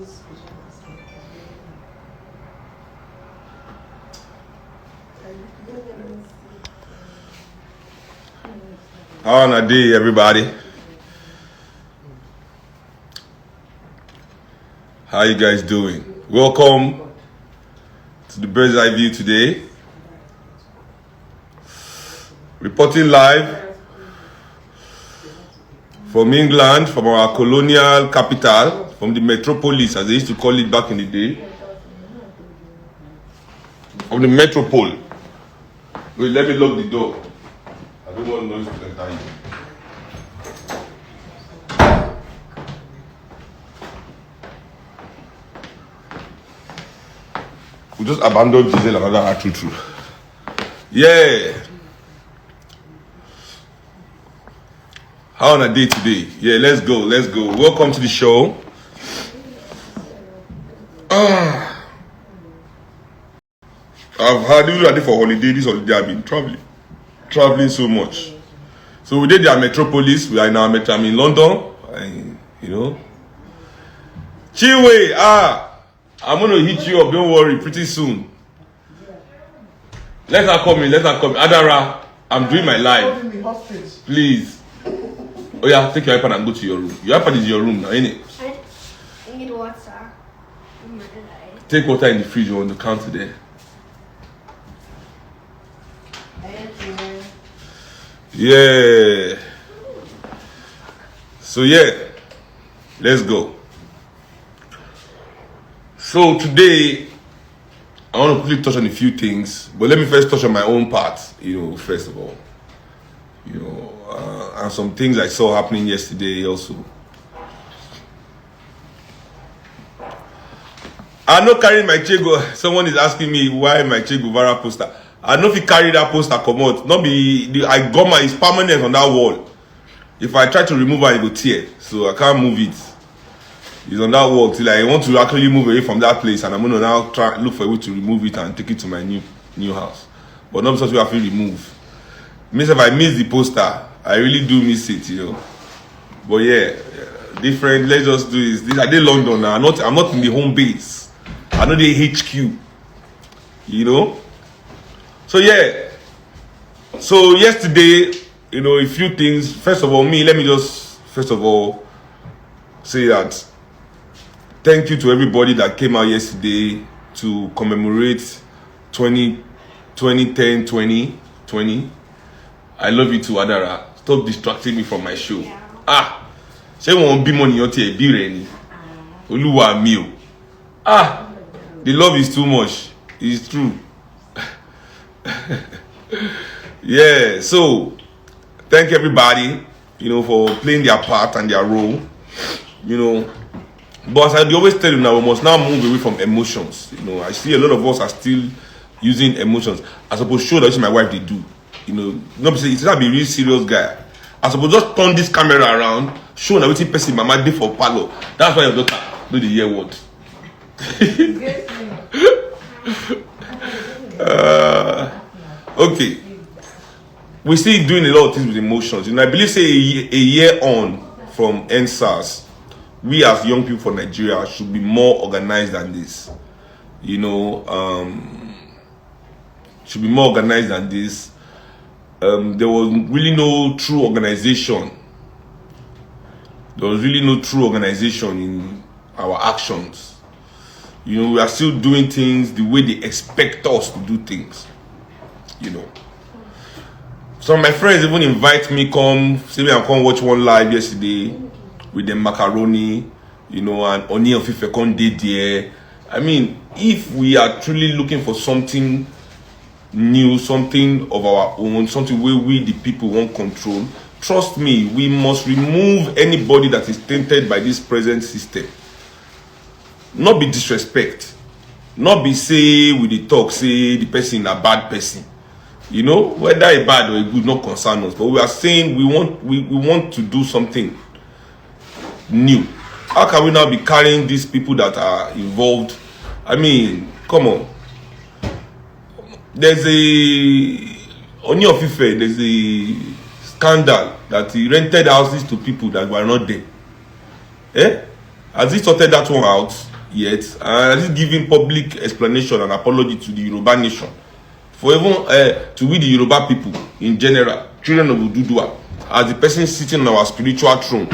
How on a day, everybody? How you guys doing? Welcome to the Bird's Eye View today. Reporting live from England, from our colonial capital, from the metropolis, as they used to call it back in the day. From the metropole. Wait, let me lock the door. I don't want noise to enter you. We just abandoned Giselle and another Atutu. Yeah. How on a day today? Yeah, let's go. Welcome to the show. I've had you ready for holiday. This holiday I've been traveling so much. So we did their metropolis. We are in our metro. I'm in London. Chiwe, I'm gonna hit you up. Don't worry. Pretty soon. Let her come in. Adara, I'm doing my live. Please. Oh yeah, take your iPad and go to your room. Your iPad is your room now, ain't it? I need water. Take water in the fridge on the counter there. Yeah. So yeah, let's go. So today, I want to quickly touch on a few things, but let me first touch on my own part. First of all, and some things I saw happening yesterday also. I'm not carrying my Che Guevara. Someone is asking me why my Che Guevara poster. I know if you carry that poster, come out. I got my, it's permanent on that wall. If I try to remove it, it will tear. So I can't move it. It's on that wall till I want to actually move away from that place, and I'm gonna now try look for a way to remove it and take it to my new house. But not because we have to remove. Means if I miss the poster, I really do miss it, But yeah, different. Let's just do this. I did London now. I'm not in the home base. I know the HQ. So yeah. So yesterday, a few things. First of all, let me just say that thank you to everybody that came out yesterday to commemorate 2020. I love you too, Adara. Stop distracting me from my show. Yeah. Say won't be money on be ready. Oluwa mi o. The love is too much. It's true. Yeah, so thank everybody, for playing their part and their role. But as I always tell you now, we must now move away from emotions. I see a lot of us are still using emotions. I suppose show that my wife they do. It's not be real serious guy. I suppose just turn this camera around, show that we person mama day for palo. That's why your daughter do the year word. Okay. We still doing a lot of things with emotions. I believe say a year on from NSAS, we as young people for Nigeria should be more organized than this. Should be more organized than this. There was really no true organization. There was really no true organization in our actions. We are still doing things the way they expect us to do things. Some of my friends even invite me say me I come watch one live yesterday with the macaroni, and Oni of Ife come did there. I mean, if we are truly looking for something new, something of our own, something where we the people want control, trust me, we must remove anybody that is tainted by this present system. Not be disrespect, not be say with the talk, say the person a bad person. Whether a bad or a good, not concern us. But we are saying we want to do something new. How can we now be carrying these people that are involved? I mean, come on. There's Oni of Ife, there's a scandal that he rented houses to people that were not there. Has he sorted that one out? yet, and at least giving public explanation and apology to the Yoruba nation. For even to we the Yoruba people in general, children of Ududua, as the person sitting on our spiritual throne,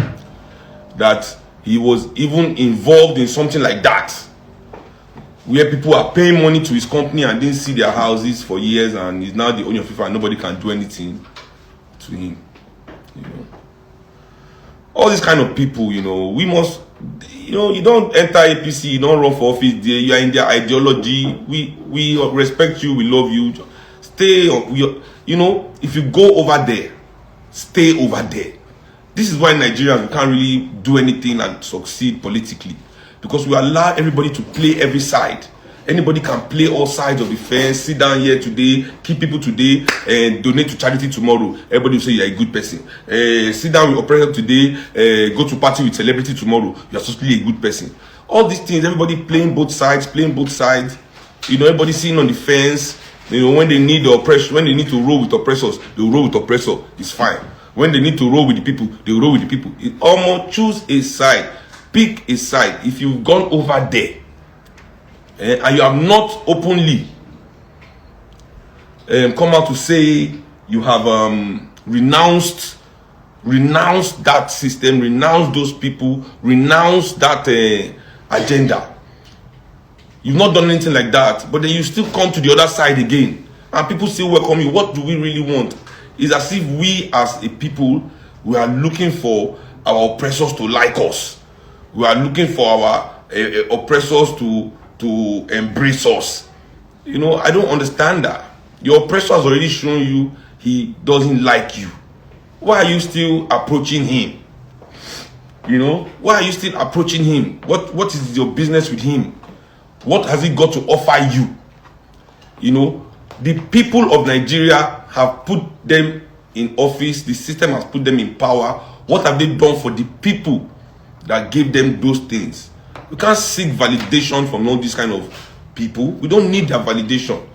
that he was even involved in something like that, where people are paying money to his company and didn't see their houses for years, and he's now the owner of FIFA and nobody can do anything to him. You know, all these kind of people, you know, we must, you know, you don't enter APC, you don't run for office there, you are in their ideology. We respect you, we love you. Stay on, you know, if you go over there, stay over there. This is why Nigerians, we can't really do anything and succeed politically, because we allow everybody to play every side. Anybody can play all sides of the fence, sit down here today, keep people today, and donate to charity tomorrow. Everybody will say you're a good person. Sit down with oppressor today, go to party with celebrity tomorrow. You're supposedly a good person. All these things, everybody playing both sides. You know, everybody sitting on the fence. You know, when they need the oppression, when they need to roll with oppressors, they roll with oppressor. It's fine. When they need to roll with the people, they roll with the people. It almost choose a side. Pick a side. If you've gone over there, and you have not openly come out to say you have renounced that system, renounced those people, renounced that agenda. You've not done anything like that, but then you still come to the other side again, and people still welcome you. What do we really want? It's as if we as a people, we are looking for our oppressors to like us. We are looking for our oppressors to embrace us. You know, I don't understand that. Your oppressor has already shown you he doesn't like you. Why are you still approaching him? You know, why are you still approaching him? What is your business with him? What has he got to offer you? You know, the people of Nigeria have put them in office. The system has put them in power. What have they done for the people that gave them those things? We can't seek validation from all these kind of people. We don't need their validation.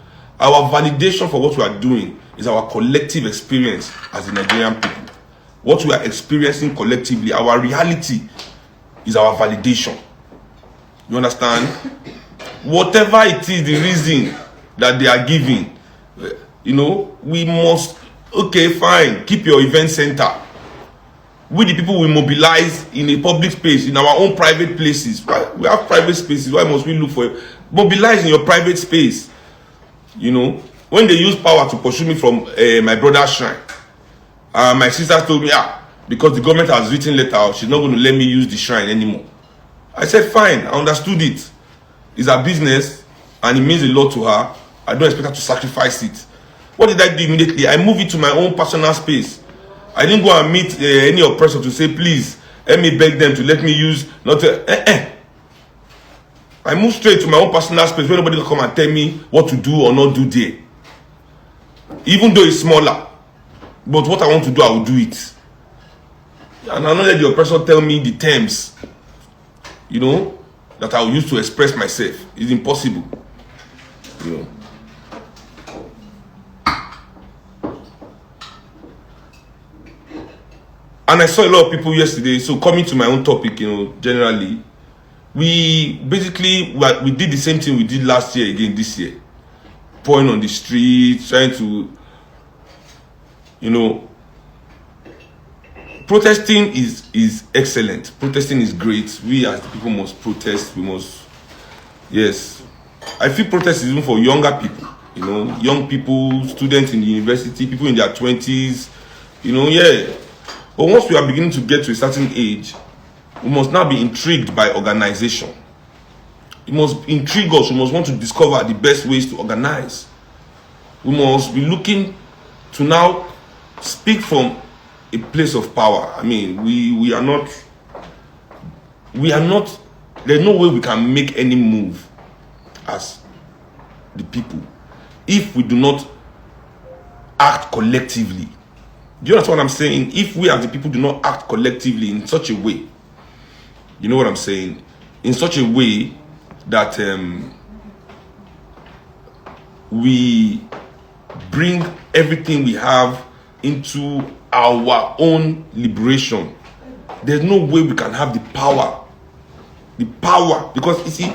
Our validation for what we are doing is our collective experience as the Nigerian people. What we are experiencing collectively, our reality, is our validation. You understand? Whatever it is, the reason that they are giving, you know, we must, okay, fine, keep your event center. We the people will mobilize in a public space, in our own private places. We have private spaces. Why must we look for it? Mobilize in your private space. You know, when they use power to pursue me from my brother's shrine, my sister told me, because the government has written letter, she's not going to let me use the shrine anymore. I said, fine, I understood it. It's her business, and it means a lot to her. I don't expect her to sacrifice it. What did I do immediately? I moved it to my own personal space. I didn't go and meet any oppressor to say, please, let me beg them to let me use, I moved straight to my own personal space where nobody can come and tell me what to do or not do there. Even though it's smaller. But what I want to do, I will do it. And I know that the oppressor tell me the terms, you know, that I will use to express myself. It's impossible. You know. And I saw a lot of people yesterday. So coming to my own topic, you know, generally, we basically we did the same thing we did last year again this year. Pouring on the streets, trying to, you know, protesting is excellent. Protesting is great. We as the people must protest. We must, yes. I feel protest is even for younger people, you know, young people, students in the university, people in their 20s, you know, yeah. But once we are beginning to get to a certain age, we must now be intrigued by organization. It must intrigue us. We must want to discover the best ways to organize. We must be looking to now speak from a place of power. I mean, we are not, there's no way we can make any move as the people if we do not act collectively. Do you understand what I'm saying? If we as the people do not act collectively in such a way, you know what I'm saying? In such a way that we bring everything we have into our own liberation, there's no way we can have the power The power, because you see,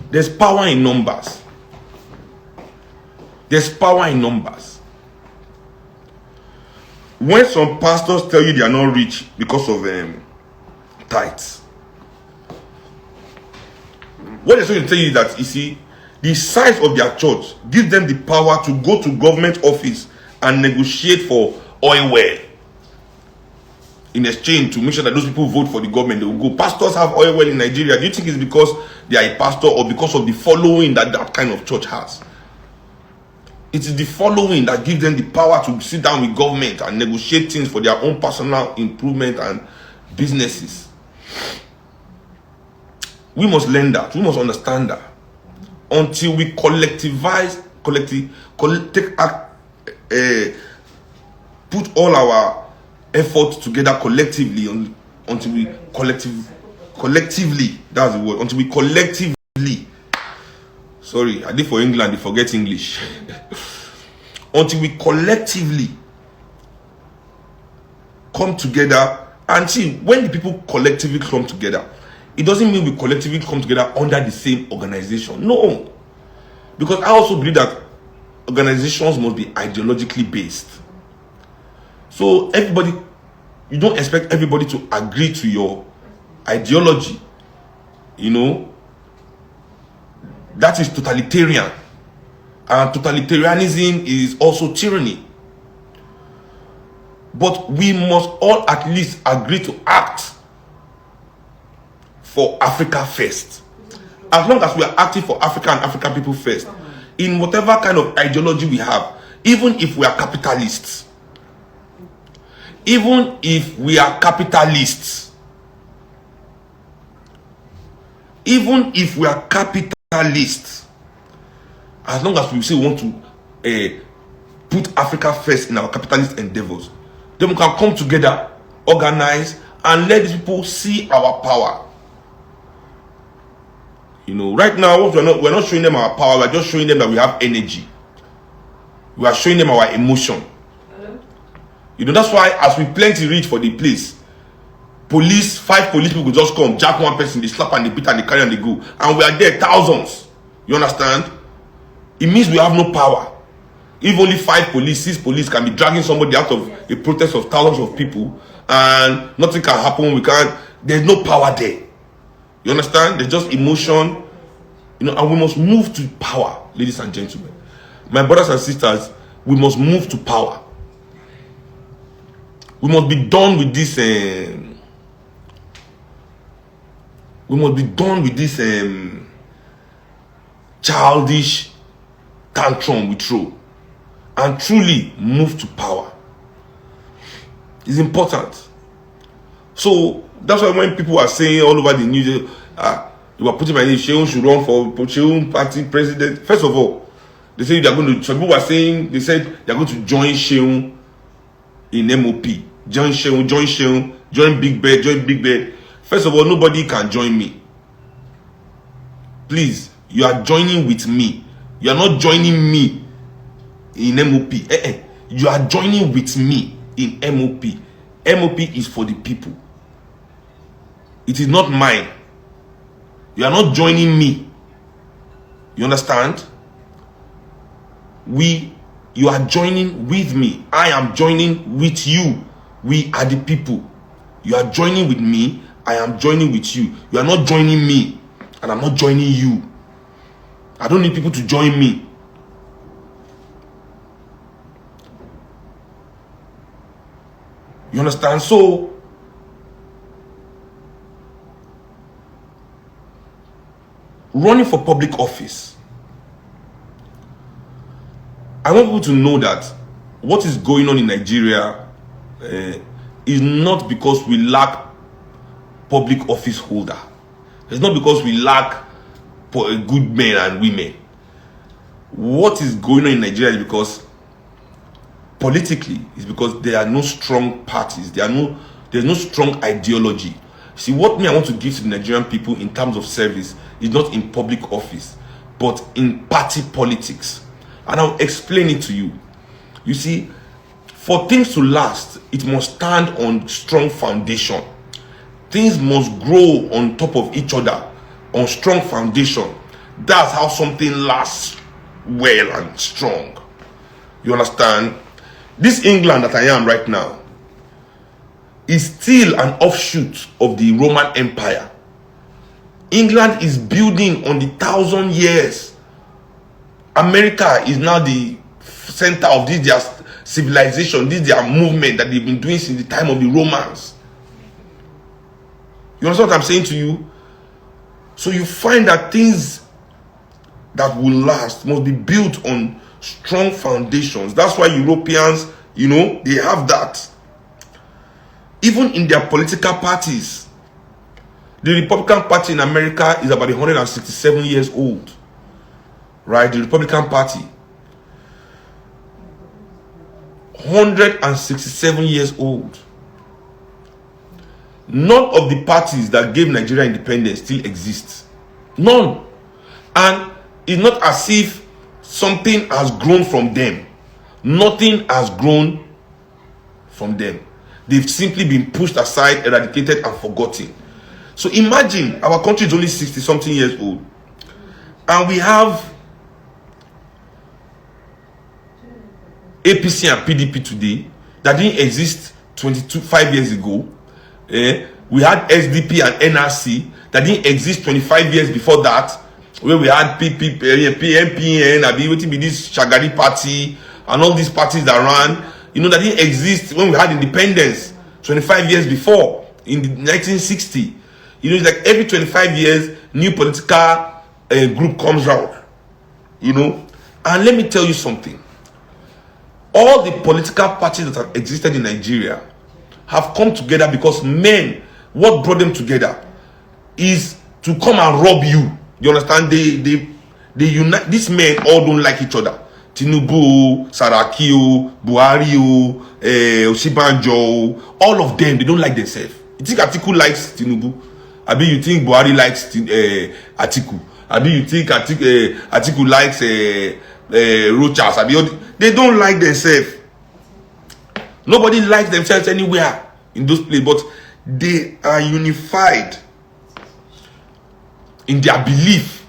there's power in numbers. There's power in numbers. When some pastors tell you they are not rich because of tithes, what they're trying to tell you is that, you see, the size of their church gives them the power to go to government office and negotiate for oil well in exchange to make sure that those people vote for the government. They will go. Pastors have oil well in Nigeria. Do you think it's because they are a pastor or because of the following that that kind of church has? It is the following that gives them the power to sit down with government and negotiate things for their own personal improvement and businesses. We must learn that. We must understand that. Until we collectivize, put all our efforts together collectively, until we collectively, that's the word, until we collectively, sorry, I did for England, they forget English. Until we collectively come together, and see, when the people collectively come together, it doesn't mean we collectively come together under the same organization. No. Because I also believe that organizations must be ideologically based. So everybody, you don't expect everybody to agree to your ideology. You know, that is totalitarian. And totalitarianism is also tyranny. But we must all at least agree to act for Africa first. As long as we are acting for Africa and African people first, in whatever kind of ideology we have, even if we are capitalists, even if we are capitalists, even if we are capitalists, as long as we say we want to put Africa first in our capitalist endeavors, then we can come together, organize, and let these people see our power. You know, right now, we're not showing them our power, we're just showing them that we have energy. We are showing them our emotion. You know, that's why as we plenty reach for the place, police, 5 police people just come, jack one person, they slap and they beat and they carry and they go. And we are there, thousands. You understand? It means we have no power. If only 5 police, 6 police can be dragging somebody out of a protest of thousands of people and nothing can happen, there's no power there. You understand? There's just emotion. You know, and we must move to power, ladies and gentlemen. My brothers and sisters, we must move to power. We must be done with this. We must be done with this childish tantrum we throw, and truly move to power. It's important. So that's why when people are saying all over the news, you are putting my name, Shehu should run for Shehu party president. First of all, they say they are going to. Some people are saying, they said they are going to join Shehu in MOP. Join Shehu, join Big Bed. First of all, nobody can join me. Please, you are joining with me. You are not joining me in MOP. You are joining with me in MOP. MOP is for the people. It is not mine. You are not joining me. You understand? You are joining with me. I am joining with you. We are the people. You are joining with me. I am joining with you. You are not joining me, and I'm not joining you. I don't need people to join me. You understand? So, running for public office, I want people to know that what is going on in Nigeria is not because we lack public office holder. It's not because we lack good men and women. What is going on in Nigeria is because politically, is because there are no strong parties. There's no strong ideology. See, what I want to give to the Nigerian people in terms of service is not in public office, but in party politics. And I'll explain it to you. You see, for things to last, it must stand on strong foundation. Things must grow on top of each other, on strong foundation. That's how something lasts well and strong. You understand? This England that I am right now is still an offshoot of the Roman Empire. England is building on the 1,000 years. America is now the center of this their civilization, this their movement that they've been doing since the time of the Romans. You understand what I'm saying to you? So you find that things that will last must be built on strong foundations. That's why Europeans, they have that. Even in their political parties, the Republican Party in America is about 167 years old. Right? The Republican Party. 167 years old. None of the parties that gave Nigeria independence still exist. None. And it's not as if something has grown from them. Nothing has grown from them. They've simply been pushed aside, eradicated, and forgotten. So imagine our country is only 60-something years old. And we have APC and PDP today that didn't exist 5 years ago. We had SDP and NRC that didn't exist 25 years before that, where we had PMPN, this Shagari party, and all these parties that ran, that didn't exist when we had independence 25 years before, in the 1960. It's like every 25 years, new political group comes out. And let me tell you something. All the political parties that have existed in Nigeria have come together because men, what brought them together is to come and rob you. You understand? They unite. These men all don't like each other. Tinubu, Saraki, Buhari, Osibanjo, all of them, they don't like themselves. You think Atiku likes Tinubu? Abi you think Buhari likes Atiku? Abi you think Atiku likes Rochas? They don't like themselves. Nobody likes themselves anywhere in those places, but they are unified in their belief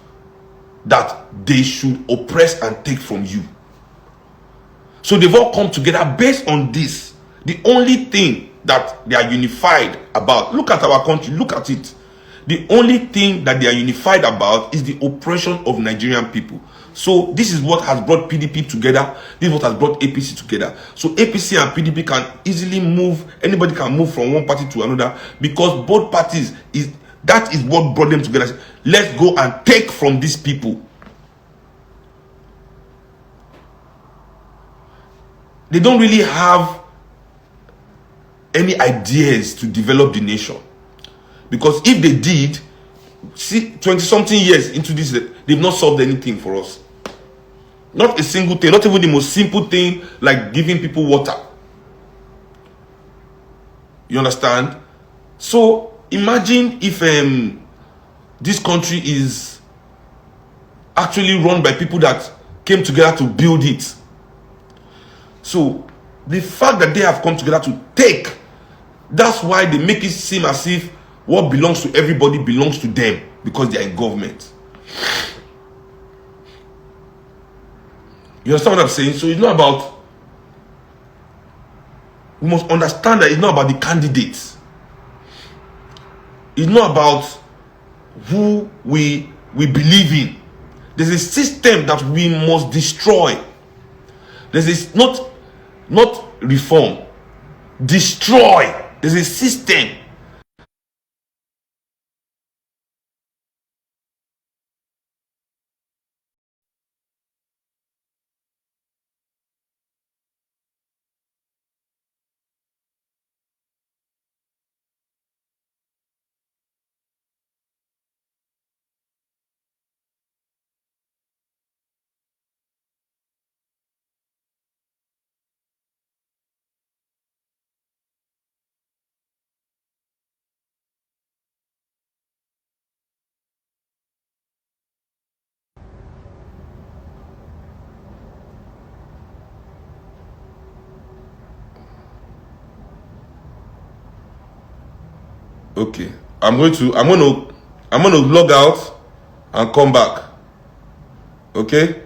that they should oppress and take from you. So they've all come together based on this. The only thing that they are unified about, look at our country, look at it. The only thing that they are unified about is the oppression of Nigerian people. So this is what has brought PDP together. This is what has brought APC together. So APC and PDP can easily move. Anybody can move from one party to another because both parties that is what brought them together. Let's go and take from these people. They don't really have any ideas to develop the nation. Because if they did, see, 20-something years into this, they've not solved anything for us. Not a single thing, not even the most simple thing like giving people water. You understand? So imagine if this country is actually run by people that came together to build it. So the fact that they have come together to take, that's why they make it seem as if what belongs to everybody belongs to them because they are in government. You understand what I'm saying? So it's not about, we must understand that it's not about the candidates. It's not about who we believe in. There's a system that we must destroy. There's not reform. Destroy. There's a system Okay. I'm gonna log out and come back. Okay?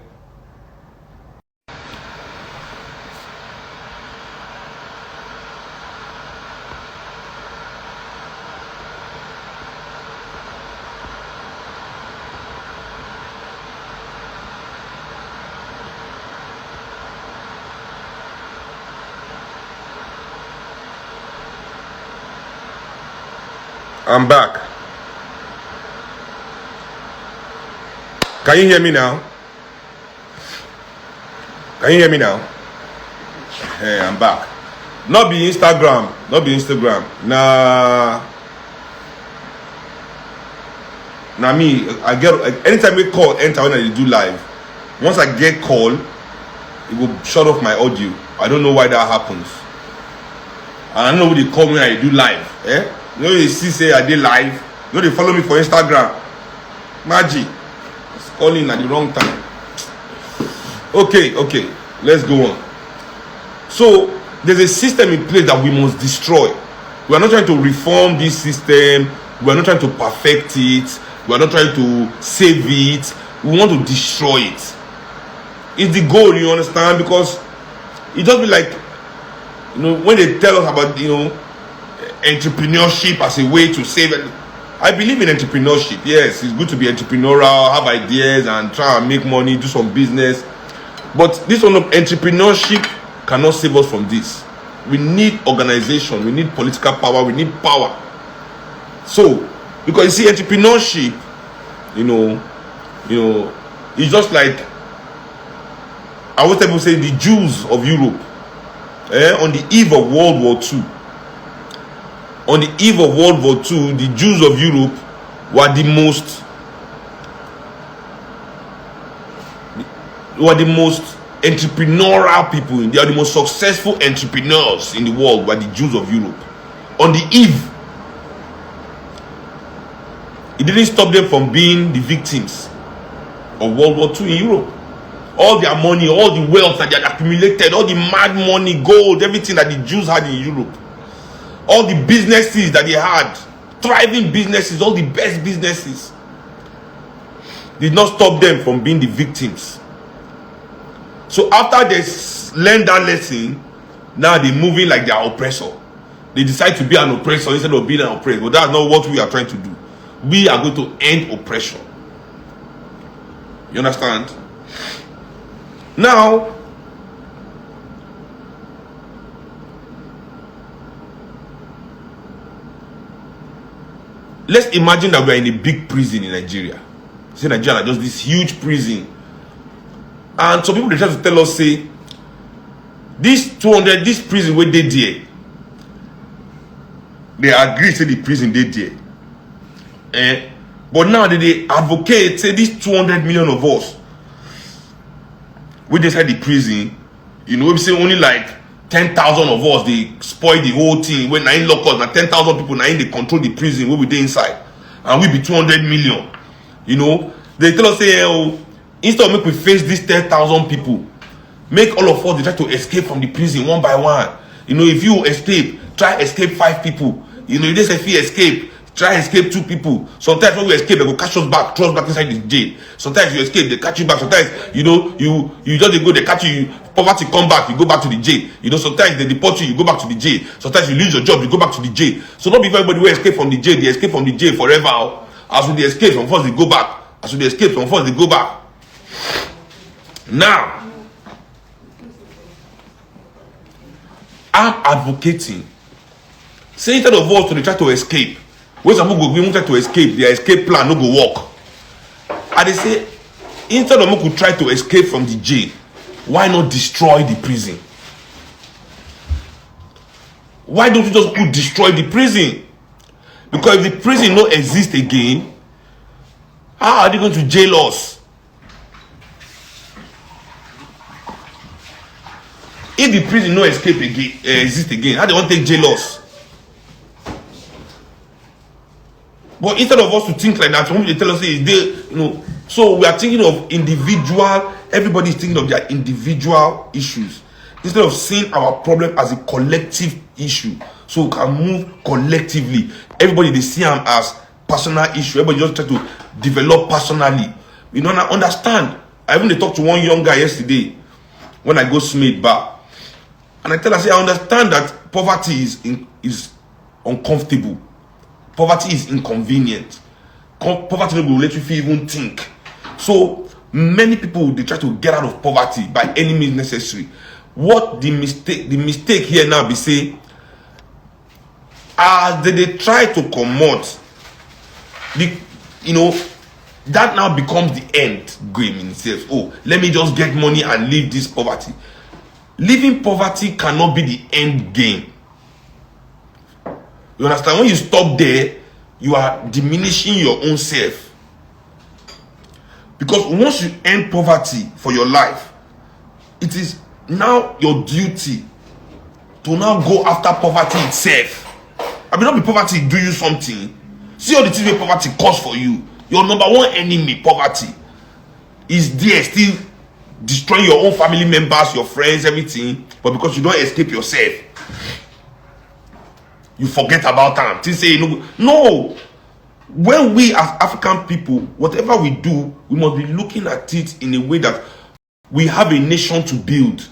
I'm back. Can you hear me now? Can you hear me now? Hey, I'm back. Not be Instagram. Now me, I get anytime we call enter when I do live. Once I get call, it will shut off my audio. I don't know why that happens. And I don't know who they call me when I do live. You know you see say I did live. You know they follow me for Instagram. Magic. It's calling at the wrong time. Okay. Let's go on. So there's a system in place that we must destroy. We are not trying to reform this system. We are not trying to perfect it. We are not trying to save it. We want to destroy it. It's the goal, you understand? Because it just be like, when they tell us about, entrepreneurship as a way to save it. I believe in entrepreneurship. Yes, it's good to be entrepreneurial, have ideas and try and make money, do some business. But this one of entrepreneurship cannot save us from this. We need organization, we need political power, we need power. So, because you see, entrepreneurship, it's just like, I always tell people say the Jews of Europe, on the eve of World War II. On the eve of World War II, the Jews of Europe were the most entrepreneurial people. They are the most successful entrepreneurs in the world, were the Jews of Europe. On the eve, it didn't stop them from being the victims of World War II in Europe. All their money, all the wealth that they had accumulated, all the mad money, gold, everything that the Jews had in Europe, all the businesses that they had, thriving businesses, all the best businesses, did not stop them from being the victims. So after they learned that lesson, now they're moving like their oppressor. They decide to be an oppressor instead of being an oppressor. But that's not what we are trying to do. We are going to end oppression. You understand? Now, let's imagine that we are in a big prison in Nigeria. See, Nigeria is just this huge prison. And some people they try to tell us, say, this prison where they there. They agree, say the prison they there. But now they advocate, say, these 200 million of us, we decide the prison, we say only like 10,000 of us, they spoil the whole thing. When 9 locals, now 10,000 people, now they control the prison, where we dey inside. And we be 200 million. They tell us, say, instead of make we face these 10,000 people, make all of us, they try to escape from the prison one by one. If you escape, try escape 5 people. You just say if you escape, try escape 2 people. Sometimes when we escape, they go catch us back, throw us back inside the jail. Sometimes you escape, they catch you back. Sometimes, you just go, they catch you, poverty come back, you go back to the jail. Sometimes they deport you, you go back to the jail. Sometimes you lose your job, you go back to the jail. So not before everybody will escape from the jail, they escape from the jail forever. As when they escape, some first they go back. As when they escape, some first they go back. Now, I'm advocating, say instead of us to try to escape, when some people go try to escape, their escape plan no go work. And they say, instead of we try to escape from the jail, why not destroy the prison? Why don't you just destroy the prison? Because if the prison no exist again, how are they going to jail us? If the prison no escape again, exist again, how they want to take jail us? But instead of us to think like that, they tell us, say, so we are thinking of individual, everybody is thinking of their individual issues. Instead of seeing our problem as a collective issue. so we can move collectively. Everybody they see them as personal issue. Everybody just try to develop personally. You don't understand. I even talked to one young guy yesterday when I go Smith bar, and I tell her, say, I understand that poverty is uncomfortable. Poverty is inconvenient. Poverty will let you feel even think. So many people they try to get out of poverty by any means necessary. What the mistake here now be say, as they try to promote that now becomes the end game in itself. Oh, let me just get money and leave this poverty. Leaving poverty cannot be the end game. You understand? When you stop there, you are diminishing your own self. Because once you end poverty for your life, it is now your duty to now go after poverty itself. I mean, not be poverty do you something. See all the things where poverty cause for you. Your number one enemy, poverty, is there still destroying your own family members, your friends, everything. But because you don't escape yourself, you forget about them. To say no. When we as African people, whatever we do, we must be looking at it in a way that we have a nation to build.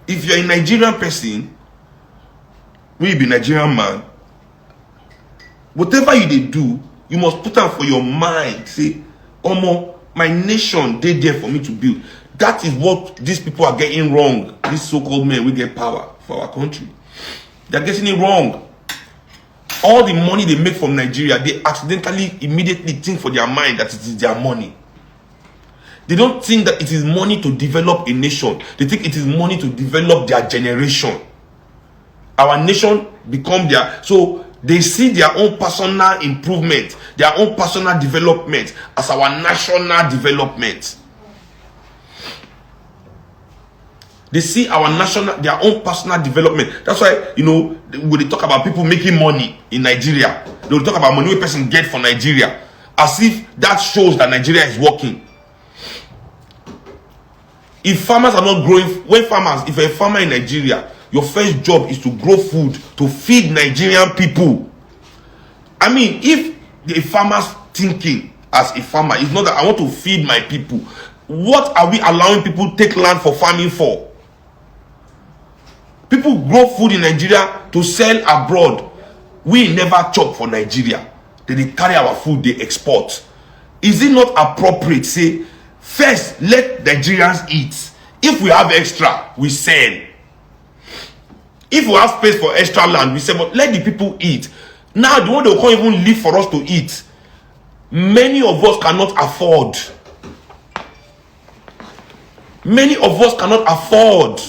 If you're a Nigerian person, when you be a Nigerian man, whatever you do, you must put out for your mind. Say, Omo, my nation, they there for me to build. That is what these people are getting wrong. These so-called men, we get power for our country. They're getting it wrong. All the money they make from Nigeria, they accidentally, immediately think for their mind that it is their money. They don't think that it is money to develop a nation. They think it is money to develop their generation. Our nation become their... So they see their own personal improvement, their own personal development as our national development. They see our their own personal development. That's why, when they talk about people making money in Nigeria, they will talk about money a person get for Nigeria, as if that shows that Nigeria is working. If farmers are not growing, if you're a farmer in Nigeria, your first job is to grow food to feed Nigerian people. I mean, if the farmer's thinking as a farmer is not that I want to feed my people, what are we allowing people to take land for farming for? People grow food in Nigeria to sell abroad. We never chop for Nigeria. They carry our food, they export. Is it not appropriate, say, first let Nigerians eat. If we have extra, we sell. If we have space for extra land, we sell, but let the people eat. Now the one they can't even live for us to eat. Many of us cannot afford. Many of us cannot afford.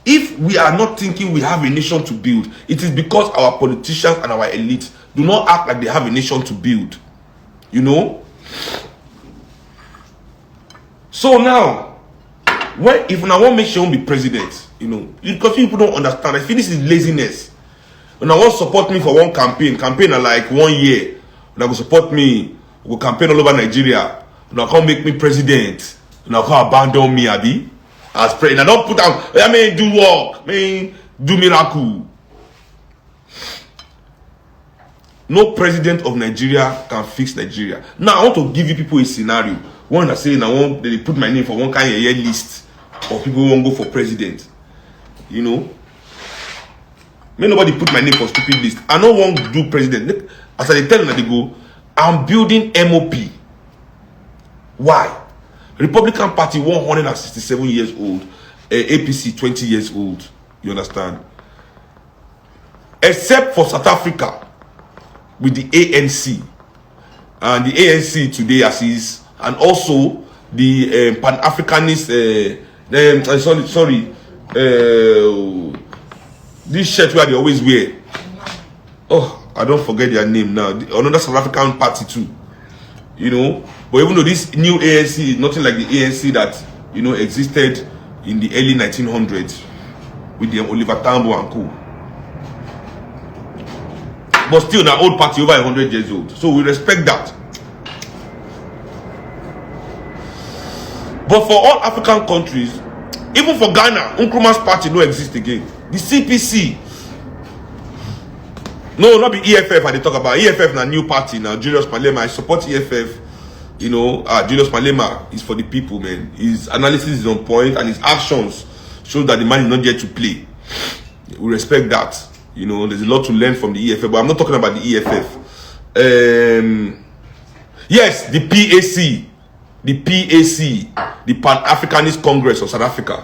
If we are not thinking we have a nation to build, it is because our politicians and our elites do not act like they have a nation to build. So now, if I want to make sure I be president, because people don't understand. I feel this is laziness. When I want to support me for one campaign are like 1 year. When I will support me, will campaign all over Nigeria. When I can't make me president, when I can't abandon me, Abi. As president, I don't put out, do work, do miracle. No president of Nigeria can fix Nigeria. Now, I want to give you people a scenario. One that say, they put my name for one kind of year list of people who won't go for president. May nobody put my name for stupid list. I don't want to do president. As I tell them that they go, I'm building MOP. Why? Republican Party 167 years old, APC 20 years old. You understand? Except for South Africa with the ANC. And the ANC today as is, and also the Pan-Africanist, this shirt where they always wear. Oh, I don't forget their name now. Another South African party too. But even though this new ANC is nothing like the ANC that existed in the early 1900s with the Oliver Tambo and co. But still, the old party over 100 years old. So we respect that. But for all African countries, even for Ghana, Nkrumah's party don't exist again. The CPC. No, not the EFF I they talk about. EFF na new party now. Julius Malema. I support EFF. You know, Julius Malema is for the people, man. His analysis is on point and his actions show that the man is not yet to play. We respect that. You know, there's a lot to learn from the EFF, but I'm not talking about the EFF. Yes, the PAC. The PAC. The Pan-Africanist Congress of South Africa.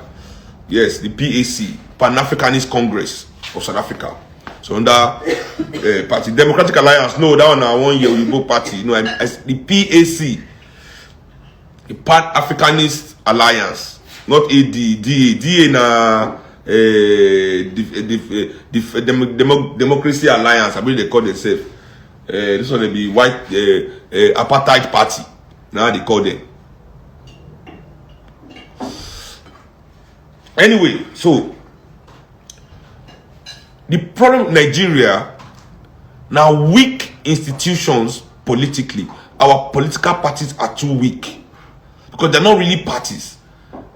Yes, the PAC. Pan-Africanist Congress of South Africa. So under party Democratic Alliance, no, that one I 1 year Uyibo party. You know, the PAC, the Pan-Africanist Alliance, not DA na Democracy Alliance. I believe they call themselves. This one will be white apartheid party. Now they call them. Anyway, so the problem with Nigeria now, weak institutions politically. Our political parties are too weak because they're not really parties.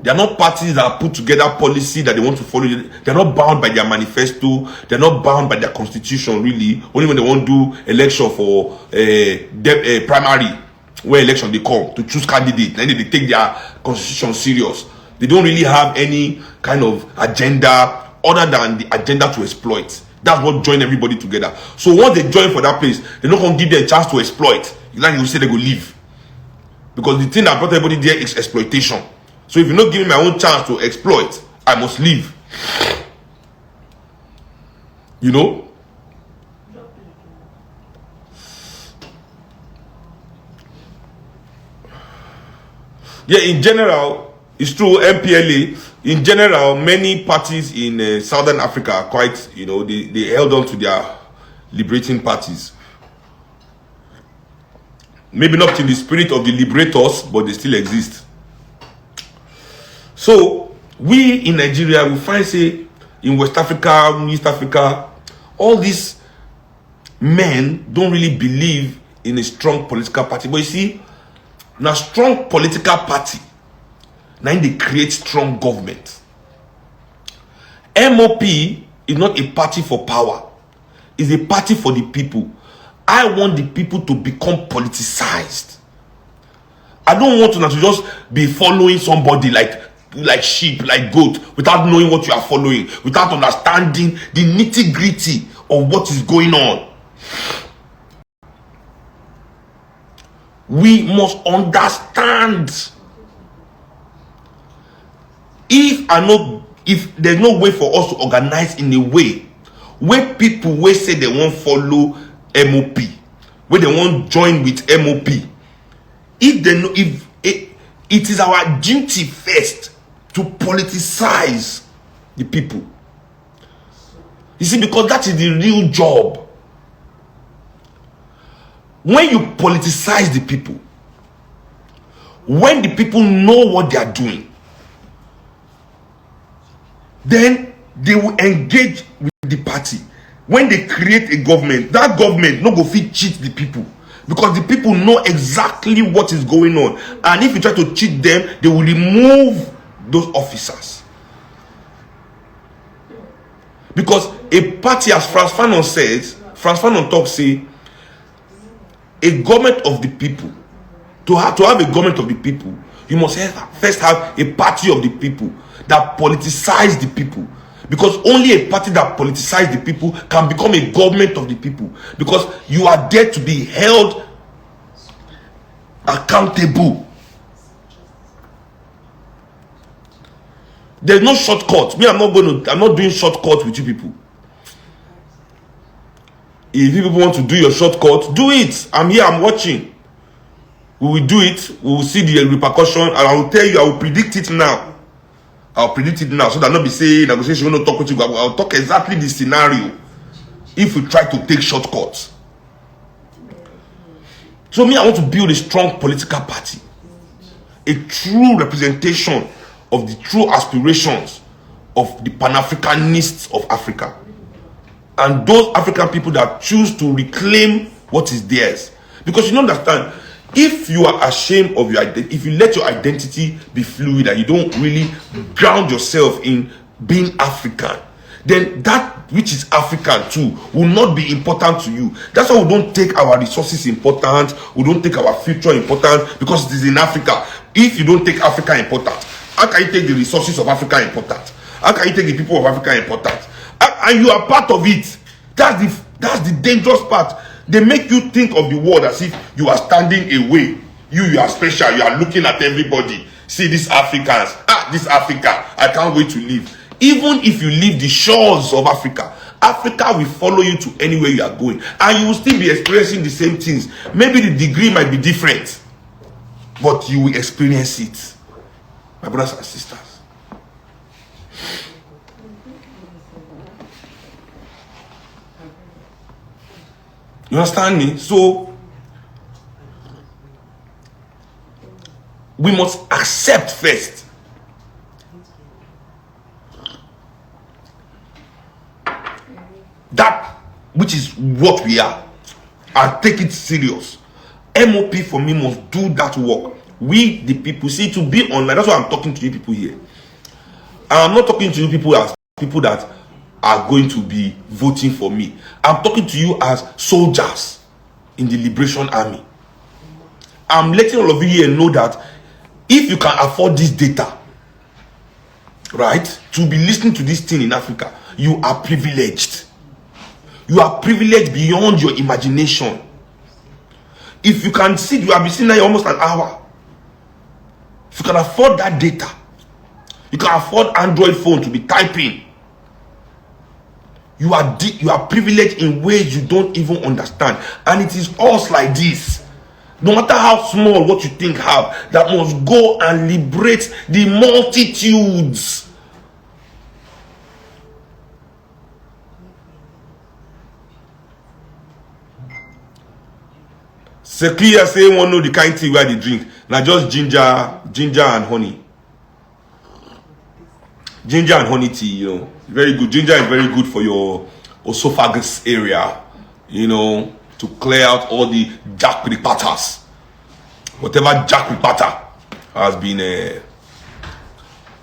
They are not parties that put together policy that they want to follow. They're not bound by their manifesto. They're not bound by their constitution, really. Only when they want to do election for primary, where election they come to choose candidate, then they take their constitution serious. They don't really have any kind of agenda other than the agenda to exploit. That's what join everybody together. So once they join for that place, they're not going to give them a chance to exploit. Like you say, they go leave. Because the thing that brought everybody there is exploitation. So if you're not giving me my own chance to exploit, I must leave. You know? Yeah, in general, it's true, MPLA, in general, many parties in Southern Africa are quite, you know, they held on to their liberating parties. Maybe not in the spirit of the liberators, but they still exist. So, we in Nigeria, we find, say, in West Africa, East Africa, all these men don't really believe in a strong political party. But you see, now strong political party, now they create strong government. MOP is not a party for power. It's a party for the people. I want the people to become politicized. I don't want to just be following somebody like sheep, like goat, without knowing what you are following, without understanding the nitty-gritty of what is going on. We must understand. If there's no way for us to organize in a way where people will say they won't follow MOP, where they won't join with MOP, it is our duty first to politicize the people. You see, because that is the real job. When you politicize the people, when the people know what they are doing, then they will engage with the party. When they create a government, that government no go fit cheat the people, because the people know exactly what is going on, and if you try to cheat them, they will remove those officers. Because a party, as Frantz Fanon says, Frantz Fanon talks, say, a government of the people, to have a government of the people, you must first have a party of the people that politicize the people. Because only a party that politicizes the people can become a government of the people. Because you are there to be held accountable. There's no shortcut. Me, I'm not doing shortcut with you people. If you people want to do your shortcut, do it. I'm here, I'm watching. We will do it. We will see the repercussion, and I will tell you, I will predict it now. I'll predict it now, so that not be saying negotiation will not talk with you. I'll talk exactly the scenario if we try to take shortcuts. So me, I want to build a strong political party, a true representation of the true aspirations of the Pan-Africanists of Africa, and those African people that choose to reclaim what is theirs. Because you understand, If you are ashamed of your identity, if you let your identity be fluid and you don't really ground yourself in being African, then that which is African too will not be important to you. That's why we don't take our resources important, we don't take our future important, because it is in Africa. If you don't take Africa important, how can you take the resources of Africa important? How can you take the people of Africa important? And you are part of it. That's the dangerous part. They make you think of the world as if you are standing away. You are special. You are looking at everybody. See these Africans. This Africa. I can't wait to live. Even if you leave the shores of Africa, Africa will follow you to anywhere you are going. And you will still be experiencing the same things. Maybe the degree might be different, but you will experience it. My brothers and sisters. You understand me? So we must accept first that which is what we are and take it serious. MOP for me must do that work. We the people, see, to be online, that's why I'm talking to you people here. I'm not talking to you people as people that are going to be voting for me. I'm talking to you as soldiers in the Liberation Army. I'm letting all of you here know that if you can afford this data, right, to be listening to this thing in Africa, you are privileged. You are privileged beyond your imagination. If you can see, you have been sitting there almost an hour. If you can afford that data, you can afford Android phone to be typing. You are privileged in ways you don't even understand. And it is us like this, no matter how small what you think have, that must go and liberate the multitudes. Sekia say one know the kind tea where they drink. Now just ginger and honey. Ginger and honey tea, you know, very good. Ginger is very good for your esophagus area, you know, to clear out all the jackpot. Whatever jackpot has been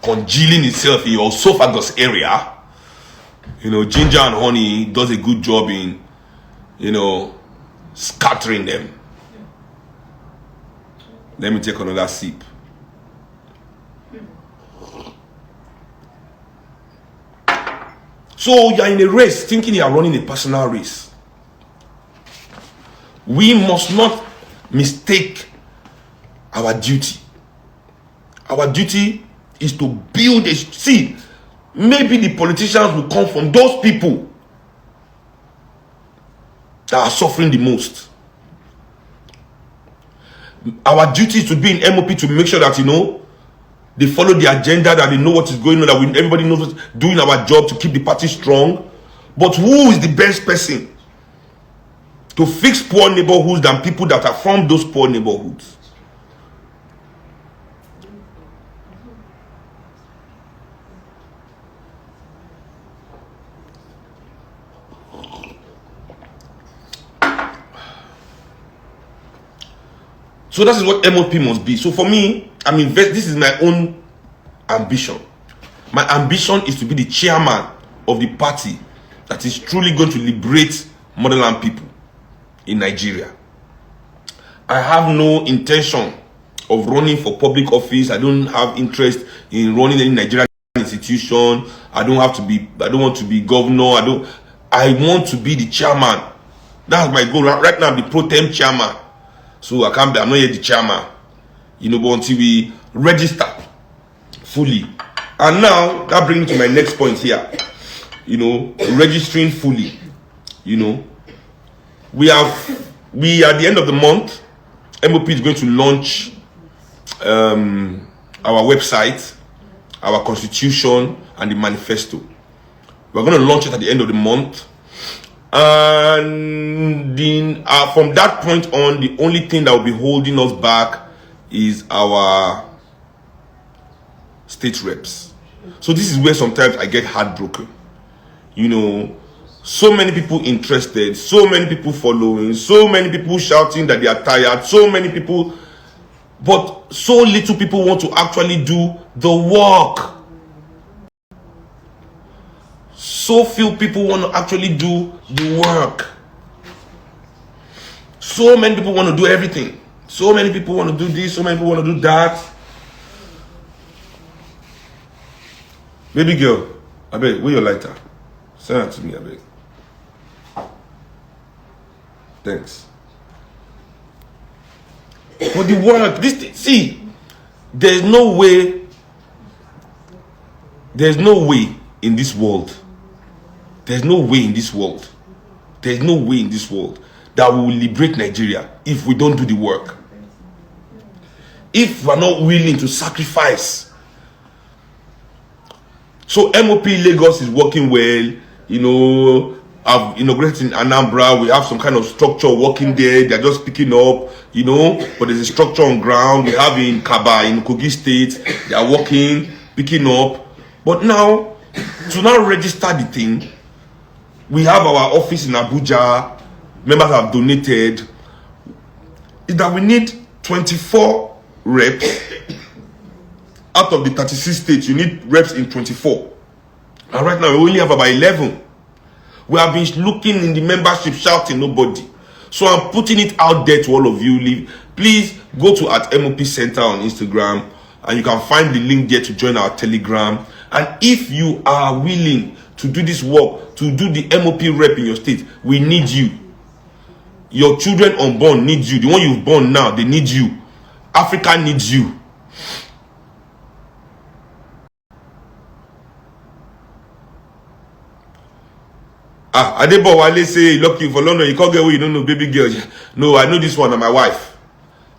congealing itself in your esophagus area, you know, ginger and honey does a good job in, you know, scattering them. Let me take another sip. So you are in a race, thinking you are running a personal race. We must not mistake our duty. Our duty is to build a... See, maybe the politicians will come from those people that are suffering the most. Our duty is to be in MOP to make sure that, you know, they follow the agenda, that they know what is going on, that everybody knows what's doing our job to keep the party strong. But who is the best person to fix poor neighborhoods than people that are from those poor neighborhoods? So that is what MOP must be. So for me, I mean, this is my own ambition. My ambition is to be the chairman of the party that is truly going to liberate motherland people in Nigeria. I have no intention of running for public office. I don't have interest in running any Nigerian institution. I don't want to be governor. I want to be the chairman. That's my goal. Right now, I'm the pro tem chairman. So I'm not yet the chairman, you know, but until we register fully. And now that brings me to my next point here, you know, registering fully. You know, we at the end of the month, MOP is going to launch our website, our constitution, and the manifesto. We're going to launch it at the end of the month. And then from that point on, the only thing that will be holding us back is our state reps. So this is where sometimes I get heartbroken. You know, So many people interested, so many people following, so many people shouting that they are tired, so many people, but so little people want to actually do the work. So few people want to actually do the work. So many people want to do everything. So many people want to do this, so many people want to do that. Baby girl, I beg, where your lighter? Send it to me, I beg. Thanks. For the work, see, there's no way in this world. There's no way in this world. There's no way in this world that we will liberate Nigeria if we don't do the work. If we're not willing to sacrifice. So MOP Lagos is working well, you know. I've inaugurated in Anambra. We have some kind of structure working there. They're just picking up, you know, but there's a structure on ground. We have in Kaba, in Kogi State. They are working, picking up. But now, to now register the thing, we have our office in Abuja. Members have donated. Is that we need 24 reps. Out of the 36 states, you need reps in 24. And right now, we only have about 11. We have been looking in the membership, shouting, nobody. So I'm putting it out there to all of you. Please go to @MOP Center on Instagram, and you can find the link there to join our Telegram. And if you are willing to do this work, to do the MOP rep in your state, we need you. Your children unborn need you. The one you've born now, they need you. Africa needs you. Adebo Wale say, lucky for London, you can't get away, you don't know baby girl. No, I know this one, my wife.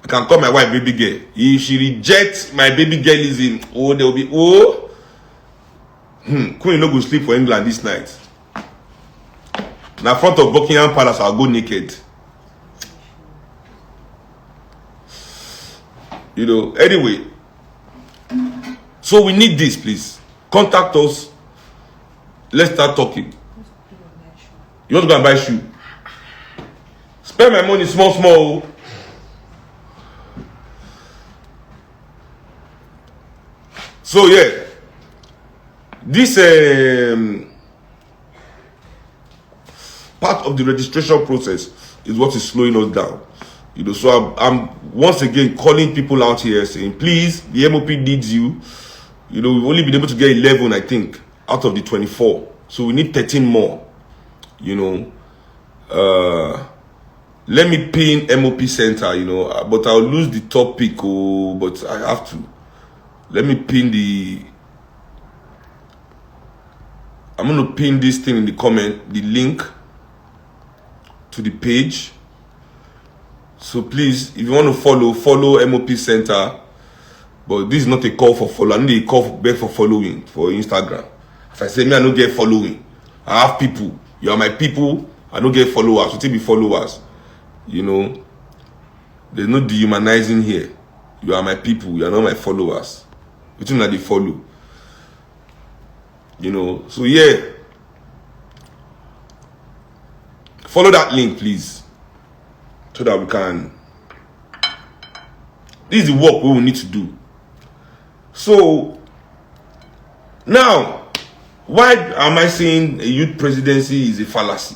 I can call my wife baby girl. If she rejects my baby girlism, oh, there will be, Queen no go sleep for England this night. Now, front of Buckingham Palace, I'll go naked. You know, anyway. So we need this, please. Contact us. Let's start talking. You want to go and buy shoe? Spend my money small. So yeah, this part of the registration process is what is slowing us down. You know, so I'm once again calling people out here saying, please, the MOP needs you. You know, we've only been able to get 11, I think, out of the 24. So we need 13 more. You know, let me pin MOP Center, you know, but I'll lose the topic, but I have to. Let me pin I'm going to pin this thing in the comment, the link to the page. So please, if you want to follow MOP Center. But this is not a call for follow. I need a call back for following for Instagram. If I say me, I don't get following. I have people. You are my people. I don't get followers. You take me followers. You know, there's no dehumanizing here. You are my people. You are not my followers. You think that they follow. You know, so yeah. Follow that link, please. So that we can. This is the work we will need to do. So, now, why am I saying a youth presidency is a fallacy?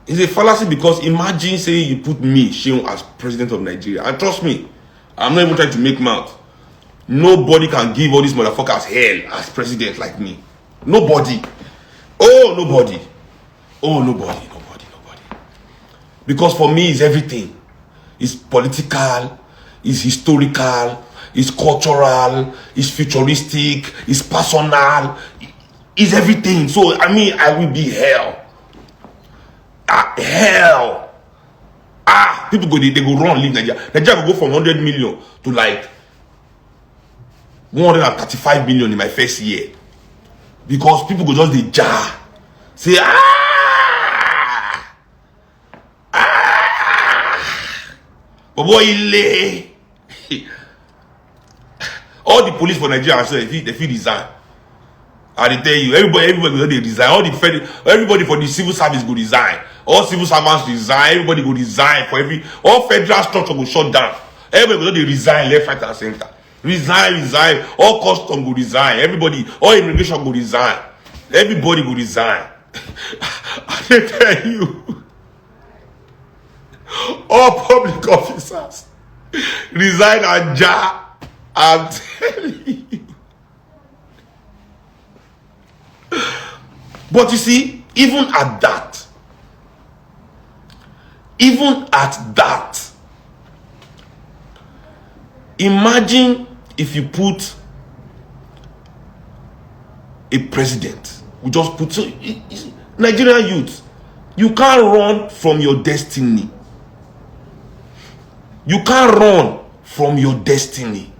It's a fallacy because imagine saying you put me, Shehu, as president of Nigeria. And trust me, I'm not even trying to make mouth. Nobody can give all these motherfuckers hell as president like me. Nobody. Oh, nobody. Oh, nobody. Because for me, it's everything. It's political, it's historical, it's cultural, it's futuristic, it's personal, it's everything. So, I mean, I will be hell. Hell. People go, they go run, leave Nigeria. Nigeria will go from 100 million to like 135 million in my first year. Because people go just the jar. Say, but boy, all the police for Nigeria, they feel resign. I tell you, everybody go dey resign. Everybody for the civil service go resign. All civil servants resign. Everybody go resign all federal structure go shut down. Everybody go dey resign left, right, and center. Resign. All custom go resign. Everybody, all immigration go resign. Everybody go resign. I tell you, all public officers resign and jar. I'm telling you. But you see, even at that, imagine if you put a president. We just put Nigerian youth. You can't run from your destiny. You can't run from your destiny.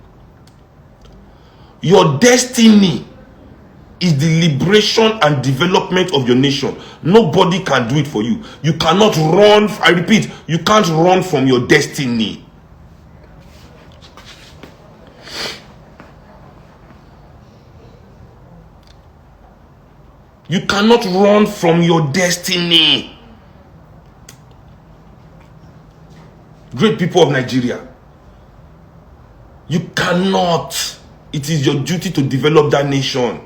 Your destiny is the liberation and development of your nation. Nobody can do it for you. You cannot run. I repeat, you can't run from your destiny. You cannot run from your destiny. Great people of Nigeria, you cannot. It is your duty to develop that nation.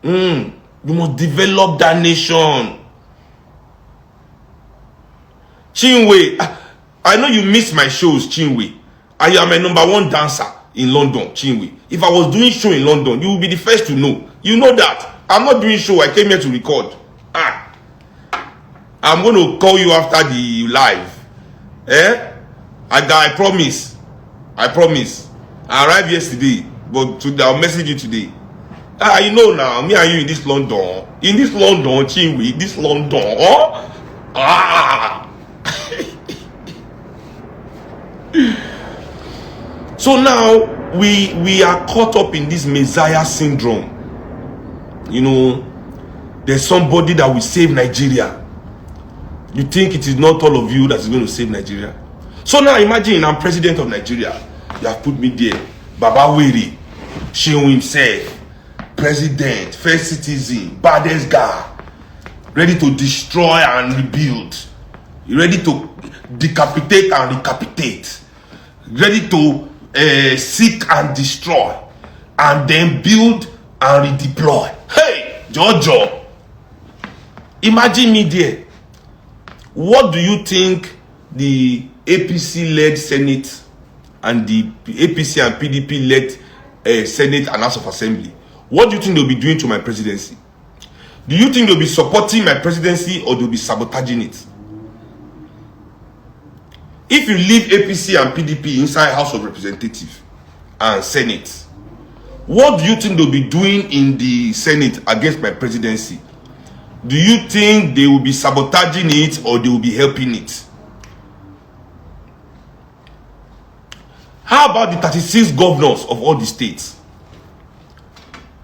You must develop that nation. Chinwe, I know you miss my shows, Chinwe. I am my #1 dancer in London, Chinwe. If I was doing show in London, you will be the first to know. You know that. I'm not doing show. I came here to record. I'm going to call you after the live. I promise. I arrived yesterday, but today I'll message you today. You know now, me and you in this London. Chinwe, this London. So now we are caught up in this Messiah syndrome. You know, there's somebody that will save Nigeria. You think it is not all of you that is going to save Nigeria? So now imagine I'm president of Nigeria. You have put me there. Baba Were, Shehu himself, president, first citizen, baddest guy, ready to destroy and rebuild, ready to decapitate and recapitate, ready to seek and destroy, and then build and redeploy. Hey, Jojo, imagine me there. What do you think the APC-led Senate and the APC and PDP-led Senate and House of Assembly, what do you think they'll be doing to my presidency? Do you think they'll be supporting my presidency or they'll be sabotaging it? If you leave APC and PDP inside House of Representatives and Senate, what do you think they'll be doing in the Senate against my presidency? Do you think they will be sabotaging it or they will be helping it? How about the 36 governors of all the states?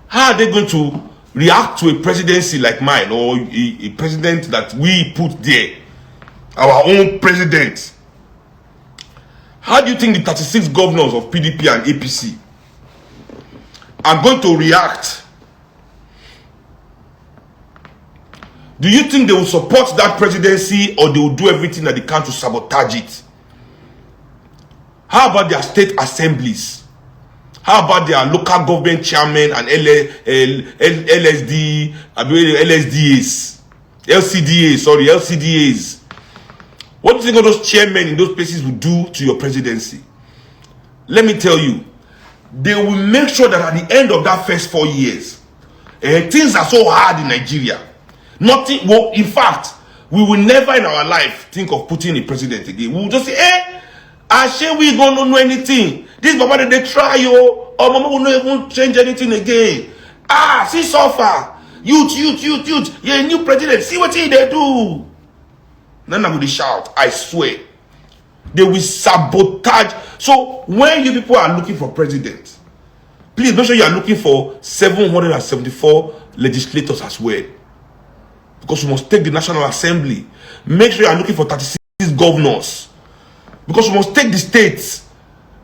How are they going to react to a presidency like mine, or a president that we put there, our own president? How do you think the 36 governors of PDP and APC are going to react? Do you think they will support that presidency or they will do everything that they can to sabotage it? How about their state assemblies? How about their local government chairmen and LCDAs? What do you think of those chairmen in those places will do to your presidency? Let me tell you, they will make sure that at the end of that first 4 years, things are so hard in Nigeria. Nothing. Well, in fact, we will never in our life think of putting a president again. We will just say, Ashe, we gonna know anything. This Baba they try yo, or Mama will not even change anything again. See suffer. Youth. You're a new president. See what they do. Then I'm going to shout. I swear. They will sabotage. So when you people are looking for president, please make sure you are looking for 774 legislators as well. Because you must take the National Assembly. Make sure you are looking for 36 governors. Because you must take the states.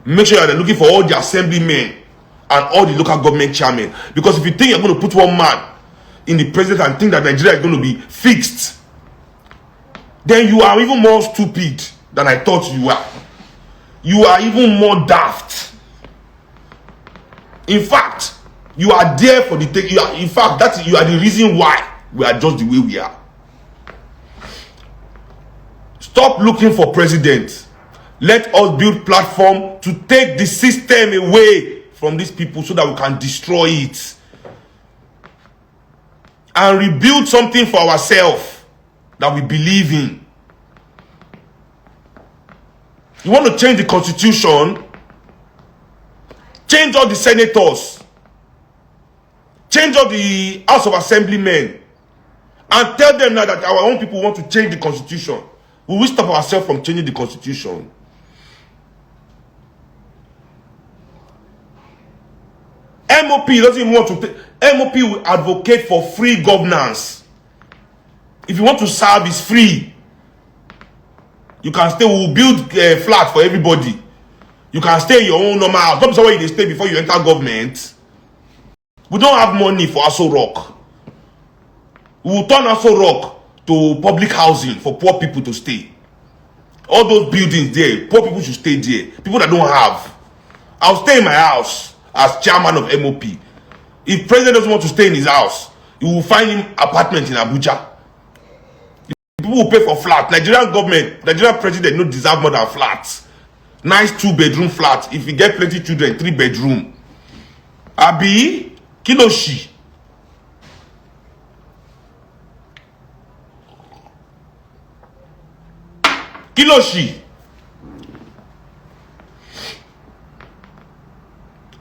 Make sure you are looking for all the assemblymen and all the local government chairmen. Because if you think you're going to put one man in the president and think that Nigeria is going to be fixed, then you are even more stupid than I thought you were. You are even more daft. In fact, you are there for the take. You are, in fact, you are the reason why we are just the way we are. Stop looking for presidents. Let us build platform to take the system away from these people so that we can destroy it and rebuild something for ourselves that we believe in. You want to change the constitution? Change all the senators, change all the House of Assemblymen, and tell them now that our own people want to change the constitution. We will stop ourselves from changing the constitution. MOP doesn't even want to. MOP will advocate for free governance. If you want to serve, it's free. You can stay. We will build a flat for everybody. You can stay in your own normal house. Don't be somewhere you stay before you enter government. We don't have money for Aso Rock. We will turn Aso Rock to public housing for poor people to stay. All those buildings there, poor people should stay there. People that don't have. I'll stay in my house as chairman of MOP. If president doesn't want to stay in his house, you will find him apartment in Abuja. People will pay for flat. Nigerian government, Nigerian president don't deserve more than flats. Nice 2-bedroom flat. If you get plenty children, 3-bedroom. Abi Kiloshi. Kiloshi.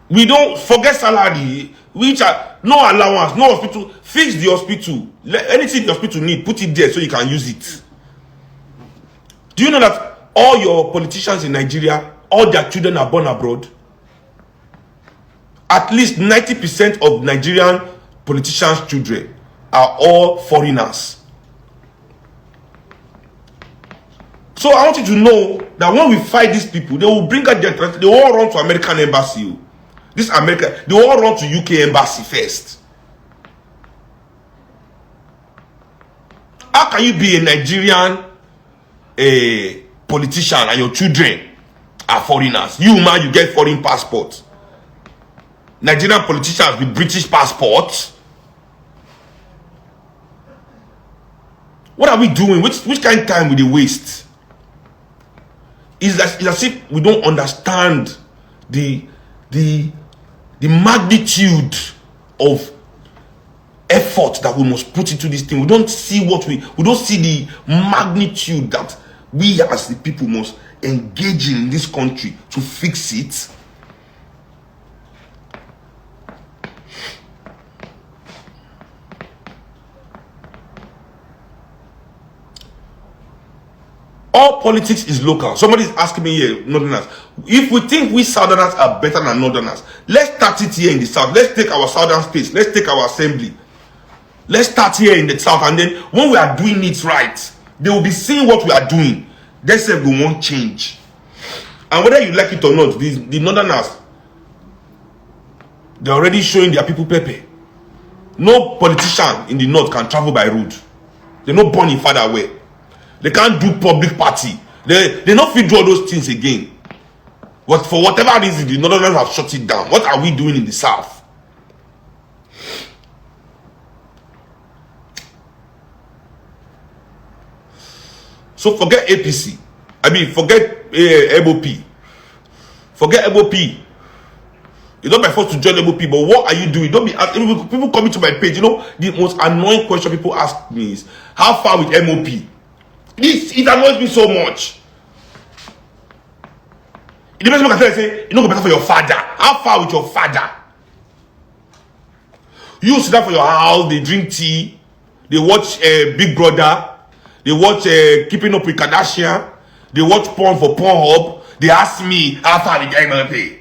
We don't forget salary, which are no allowance, no hospital. Fix the hospital. Anything the hospital need, put it there so you can use it. Do you know that all your politicians in Nigeria, all their children are born abroad? At least 90% of Nigerian politicians' children are all foreigners. So I want you to know that when we fight these people, they will bring out their, they all run to American embassy. This America, they all run to UK embassy first. How can you be a Nigerian politician and your children are foreigners? You man, you get foreign passports. Nigerian politicians with British passports. What are we doing? Which kind of time will they waste? It's as if we don't understand the magnitude of effort that we must put into this thing. We don't see we don't see the magnitude that we as the people must engage in this country to fix it. All politics is local. Somebody is asking me here, Northerners. If we think we Southerners are better than Northerners, let's start it here in the South. Let's take our Southern states. Let's take our assembly. Let's start here in the South. And then when we are doing it right, they will be seeing what we are doing. They say we won't change. And whether you like it or not, the Northerners, they're already showing their people pepper. No politician in the North can travel by road. They're not born in farther away. They can't do public party. They not fit do all those things again. But for whatever reason, the Northerners have shut it down. What are we doing in the South? So forget APC. I mean, forget MOP. Forget MOP. You don't by force to join MOP, but what are you doing? Don't be asking people coming to my page. You know, the most annoying question people ask me is, how far with MOP? It annoys me so much. The person can tell you, say, you know, go better for your father. How far with your father? You sit down for your house, they drink tea, they watch Big Brother, they watch Keeping Up with Kardashian, they watch porn for Pornhub. They ask me, how far with MLP?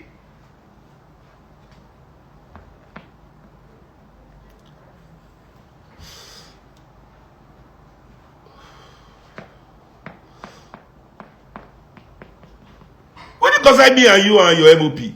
What it concern me and you and your MOP?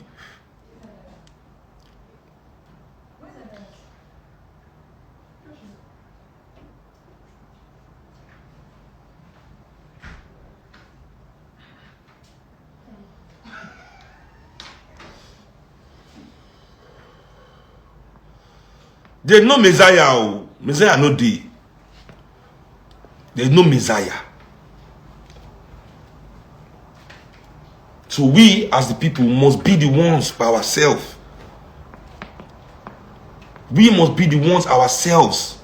There's no Messiah. Oh. Messiah no day. There's no Messiah. So we as the people must be the ones by ourselves. We must be the ones ourselves.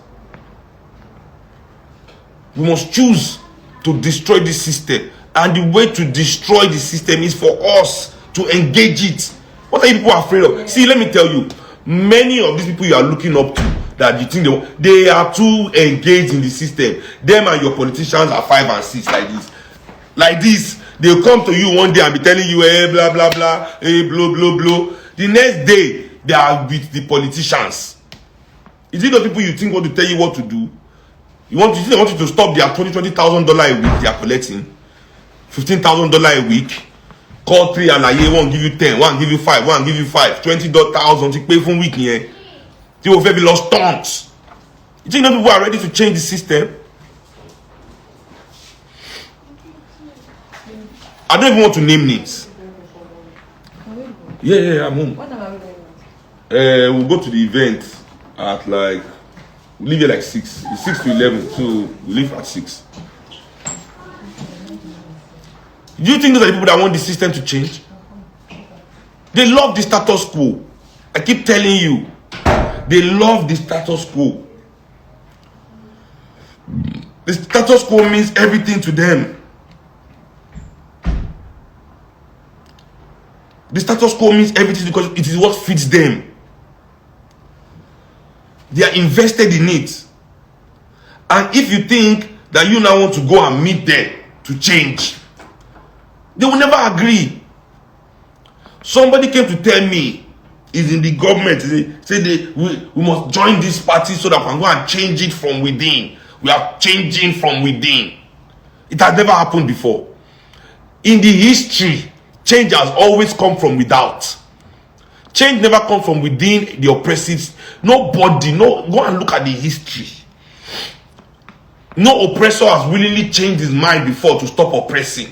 We must choose to destroy the system. And the way to destroy the system is for us to engage it. What are you people afraid of? See, let me tell you, many of these people you are looking up to, that you think they are too engaged in the system. Them and your politicians are 5 and 6 like this. Like this. They'll come to you one day and be telling you, hey, blah, blah, blah, hey, blah, blah, blah. The next day, they are with the politicians. Is it the people you think want to tell you what to do? They want you to stop their $20,000 a week they are collecting? $15,000 a week? Call 3 and one give you 10, one give you 5, one give you 5, $20,000 to pay for week here. They will very lost tons. You think people are ready to change the system? I don't even want to name names. Yeah, I'm home. What am I doing? We'll go to the event at like, we leave here like 6. It's 6 to 11, so we leave at 6. Do you think those are the people that want the system to change? They love the status quo. I keep telling you. They love the status quo. The status quo means everything to them. The status quo means everything because it is what fits them. They are invested in it. And if you think that you now want to go and meet them to change, they will never agree. Somebody came to tell me, is in the government, said we must join this party so that we can go and change it from within. We are changing from within. It has never happened before. In the history, change has always come from without. Change never comes from within the oppressive. Nobody, go and look at the history. No oppressor has willingly changed his mind before to stop oppressing.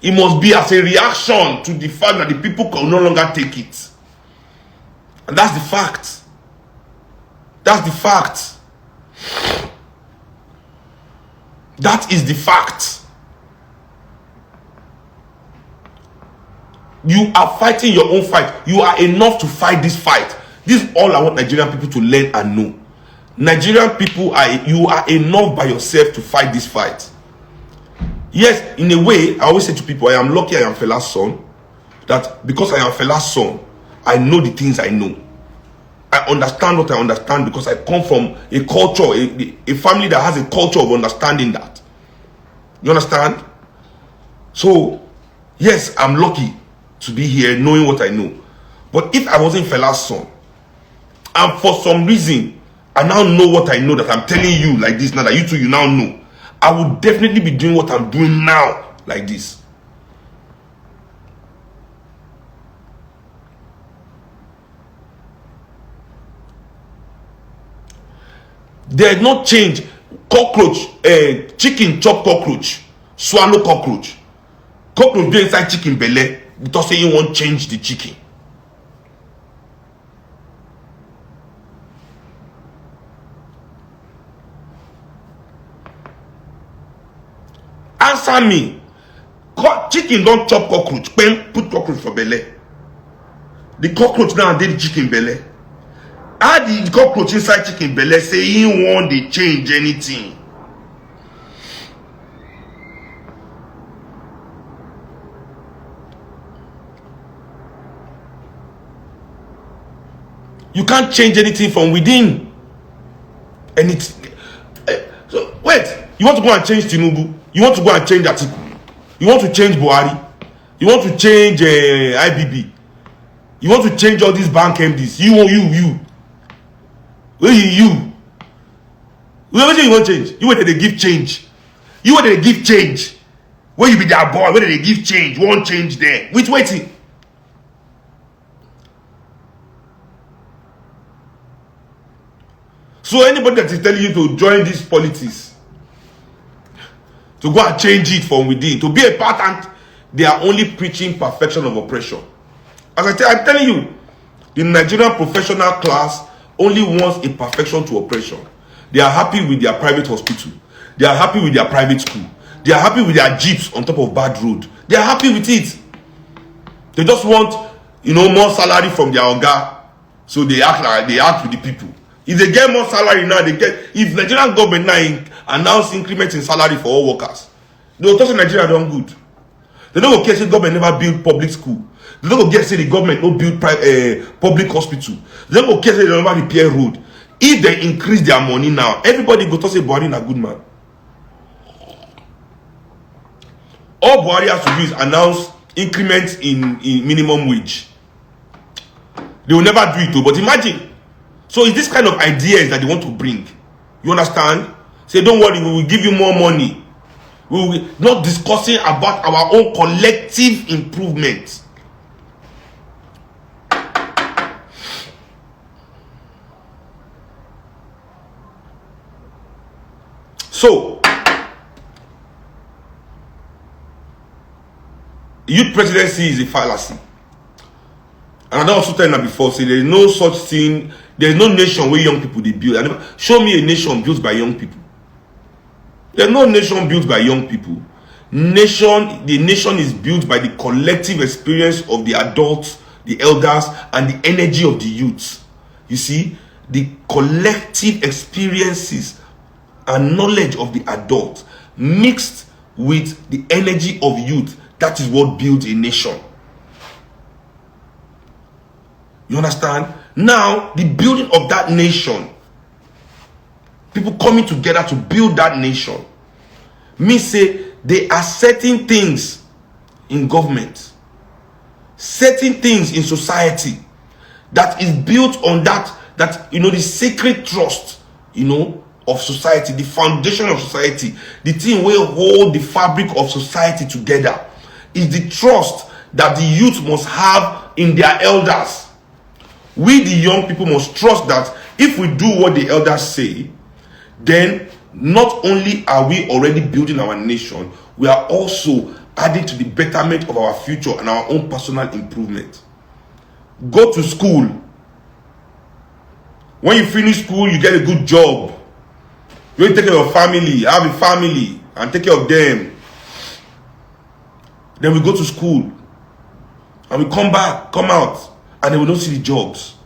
It must be as a reaction to the fact that the people can no longer take it. And that's the fact. That's the fact. That is the fact. You are fighting your own fight. You are enough to fight this fight. This is all I want Nigerian people to learn and know. Nigerian people, you are enough by yourself to fight this fight. Yes, in a way, I always say to people, I am lucky I am Fela's son. That because I am Fela's son, I know the things I know. I understand what I understand because I come from a culture, a family that has a culture of understanding that. You understand? So, yes, I'm lucky to be here knowing what I know. But if I wasn't Fela's son, and for some reason, I now know what I know that I'm telling you like this now, that you two, you now know, I would definitely be doing what I'm doing now like this. There is no change. Cockroach, chicken chop cockroach, swallow cockroach. Cockroach be inside chicken belly. Because say you won't change the chicken. Answer me. Chicken don't chop cockroach. Put cockroach for belly. The cockroach now did the chicken belly. How the cockroach inside chicken belly say he won't change anything? You can't change anything from within. And it's so wait, you want to go and change Tinubu? You want to go and change Atiku? You want to change Buhari? You want to change IBB? You want to change all these bank MDs? You. Where you? Where you want change? You where they give change? You where they give change? Where you be their boy? Where they give change? One change there. Which waiting? So anybody that is telling you to join these politics, to go and change it from within, to be a part, and they are only preaching perfection of oppression. As I'm telling you, the Nigerian professional class only wants a perfection to oppression. They are happy with their private hospital. They are happy with their private school. They are happy with their jeeps on top of bad road. They are happy with it. They just want, more salary from their oga. So they act with the people. If they get more salary now, if Nigerian government now announce increment in salary for all workers, they will tell Nigeria done good. They don't go care say government never build public school. They don't go care say the government no build public hospital. They don't go care say they never repair road. If they increase their money now, everybody go to say Buhari na good man. All Buhari has to do is announce increments in minimum wage. They will never do it though, but imagine. So it's this kind of ideas that they want to bring. You understand? Say, don't worry, we will give you more money. We will not discussing about our own collective improvement. So, youth presidency is a fallacy. And I don't also tell you before, say there is no such thing, there is no nation where young people they build. Show me a nation built by young people. There is no nation built by young people. The nation is built by the collective experience of the adults, the elders, and the energy of the youth. You see, the collective experiences and knowledge of the adult mixed with the energy of youth, that is what builds a nation. You understand? Now, the building of that nation, people coming together to build that nation, means say there are certain things in government, certain things in society that is built on that the sacred trust, of society, the foundation of society, the thing will hold the fabric of society together, is the trust that the youth must have in their elders. We, the young people, must trust that if we do what the elders say, then not only are we already building our nation, we are also adding to the betterment of our future and our own personal improvement. Go to school. When you finish school, you get a good job. You take care of your family, have a family, and take care of them. Then we go to school, and we come out, and then we don't see the jobs.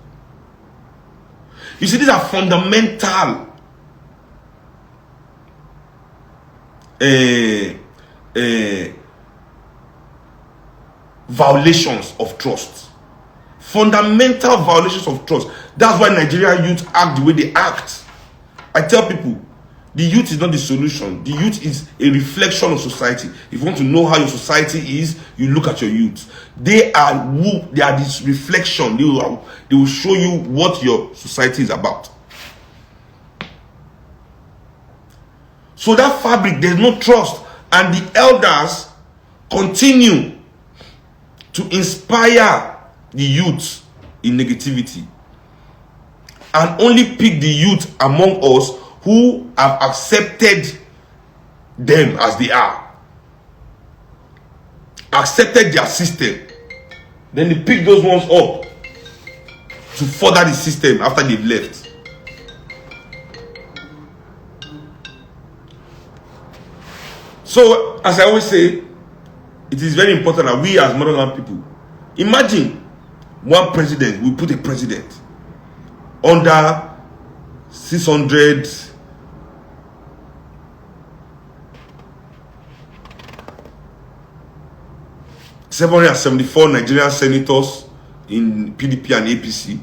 You see, these are fundamental violations of trust. Fundamental violations of trust. That's why Nigerian youth act the way they act. I tell people, the youth is not the solution. The youth is a reflection of society. If you want to know how your society is, you look at your youth. They are this reflection. They will show you what your society is about. So that fabric, there's no trust. And the elders continue to inspire the youth in negativity. And only pick the youth among us who have accepted them as they are, accepted their system. Then they pick those ones up to further the system after they've left. So, as I always say, it is very important that we as modern people, imagine one president, we put a president under 774 Nigerian senators in PDP and APC,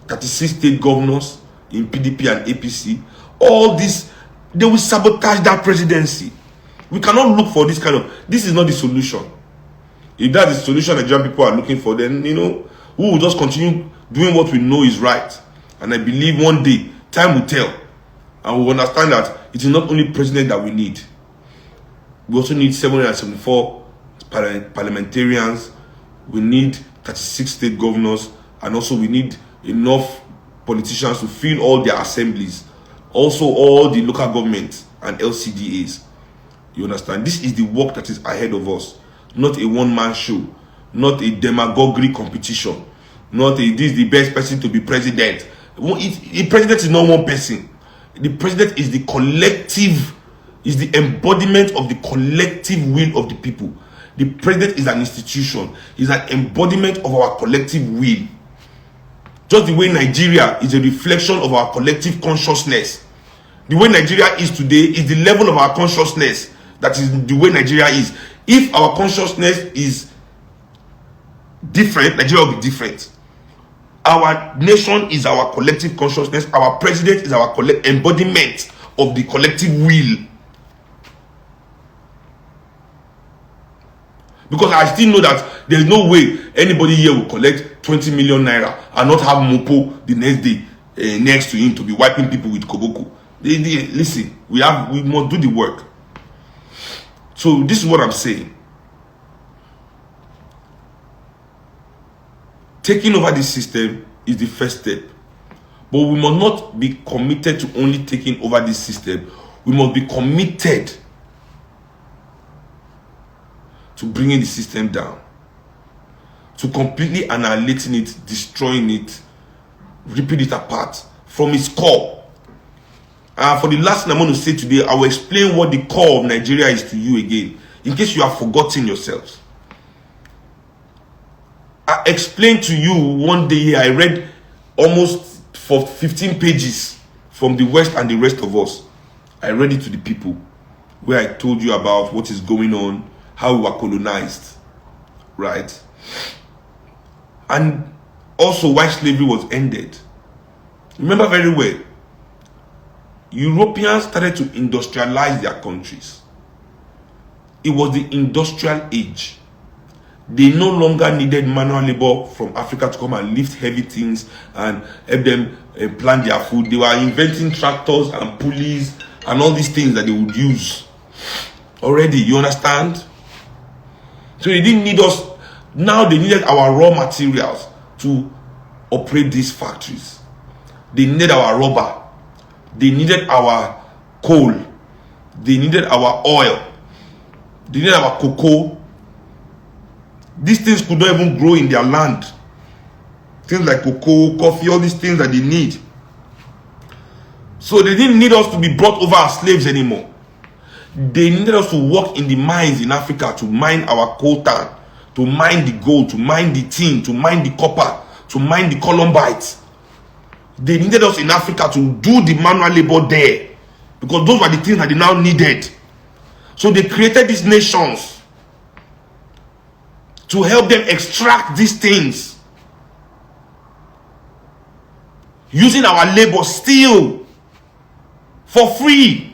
36 state governors in PDP and APC. All this, they will sabotage that presidency. We cannot look for this this is not the solution. If that's the solution Nigerian people are looking for, then, we will just continue doing what we know is right. And I believe one day, time will tell. And we will understand that it is not only president that we need. We also need 774 parliamentarians. We need 36 state governors. And also we need enough politicians to fill all their assemblies. Also all the local governments and LCDAs. You understand? This is the work that is ahead of us. Not a one-man show. Not a demagoguery competition. Not a, this is the best person to be president. The president is not one person. The president is the collective, is the embodiment of the collective will of the people. The president is an institution, is an embodiment of our collective will. Just the way Nigeria is a reflection of our collective consciousness. The way Nigeria is today is the level of our consciousness. That is the way Nigeria is. If our consciousness is different, Nigeria will be different. Our nation is our collective consciousness. Our president is our embodiment of the collective will. Because I still know that there is no way anybody here will collect 20 million naira and not have Mopo the next day next to him to be wiping people with Koboko. Listen, we must do the work. So this is what I'm saying. Taking over this system is the first step. But we must not be committed to only taking over this system. We must be committed to bringing the system down, to completely annihilating it, destroying it, ripping it apart from its core. For the last thing I'm going to say today, I will explain what the core of Nigeria is to you again, in case you have forgotten yourselves. I explained to you one day, I read almost for 15 pages from the West and the rest of us. I read it to the people, where I told you about what is going on, how we were colonized, right? And also why slavery was ended. Remember very well, Europeans started to industrialize their countries. It was the industrial age. They no longer needed manual labor from Africa to come and lift heavy things and help them plant their food. They were inventing tractors and pulleys and all these things that they would use already, you understand? So they didn't need us. Now they needed our raw materials to operate these factories. They needed our rubber. They needed our coal. They needed our oil. They needed our cocoa. These things could not even grow in their land. Things like cocoa, coffee, all these things that they need. So they didn't need us to be brought over as slaves anymore. They needed us to work in the mines in Africa to mine our coltan, to mine the gold, to mine the tin, to mine the copper, to mine the columbites. They needed us in Africa to do the manual labor there, because those were the things that they now needed. So they created these nations to help them extract these things using our labor still for free.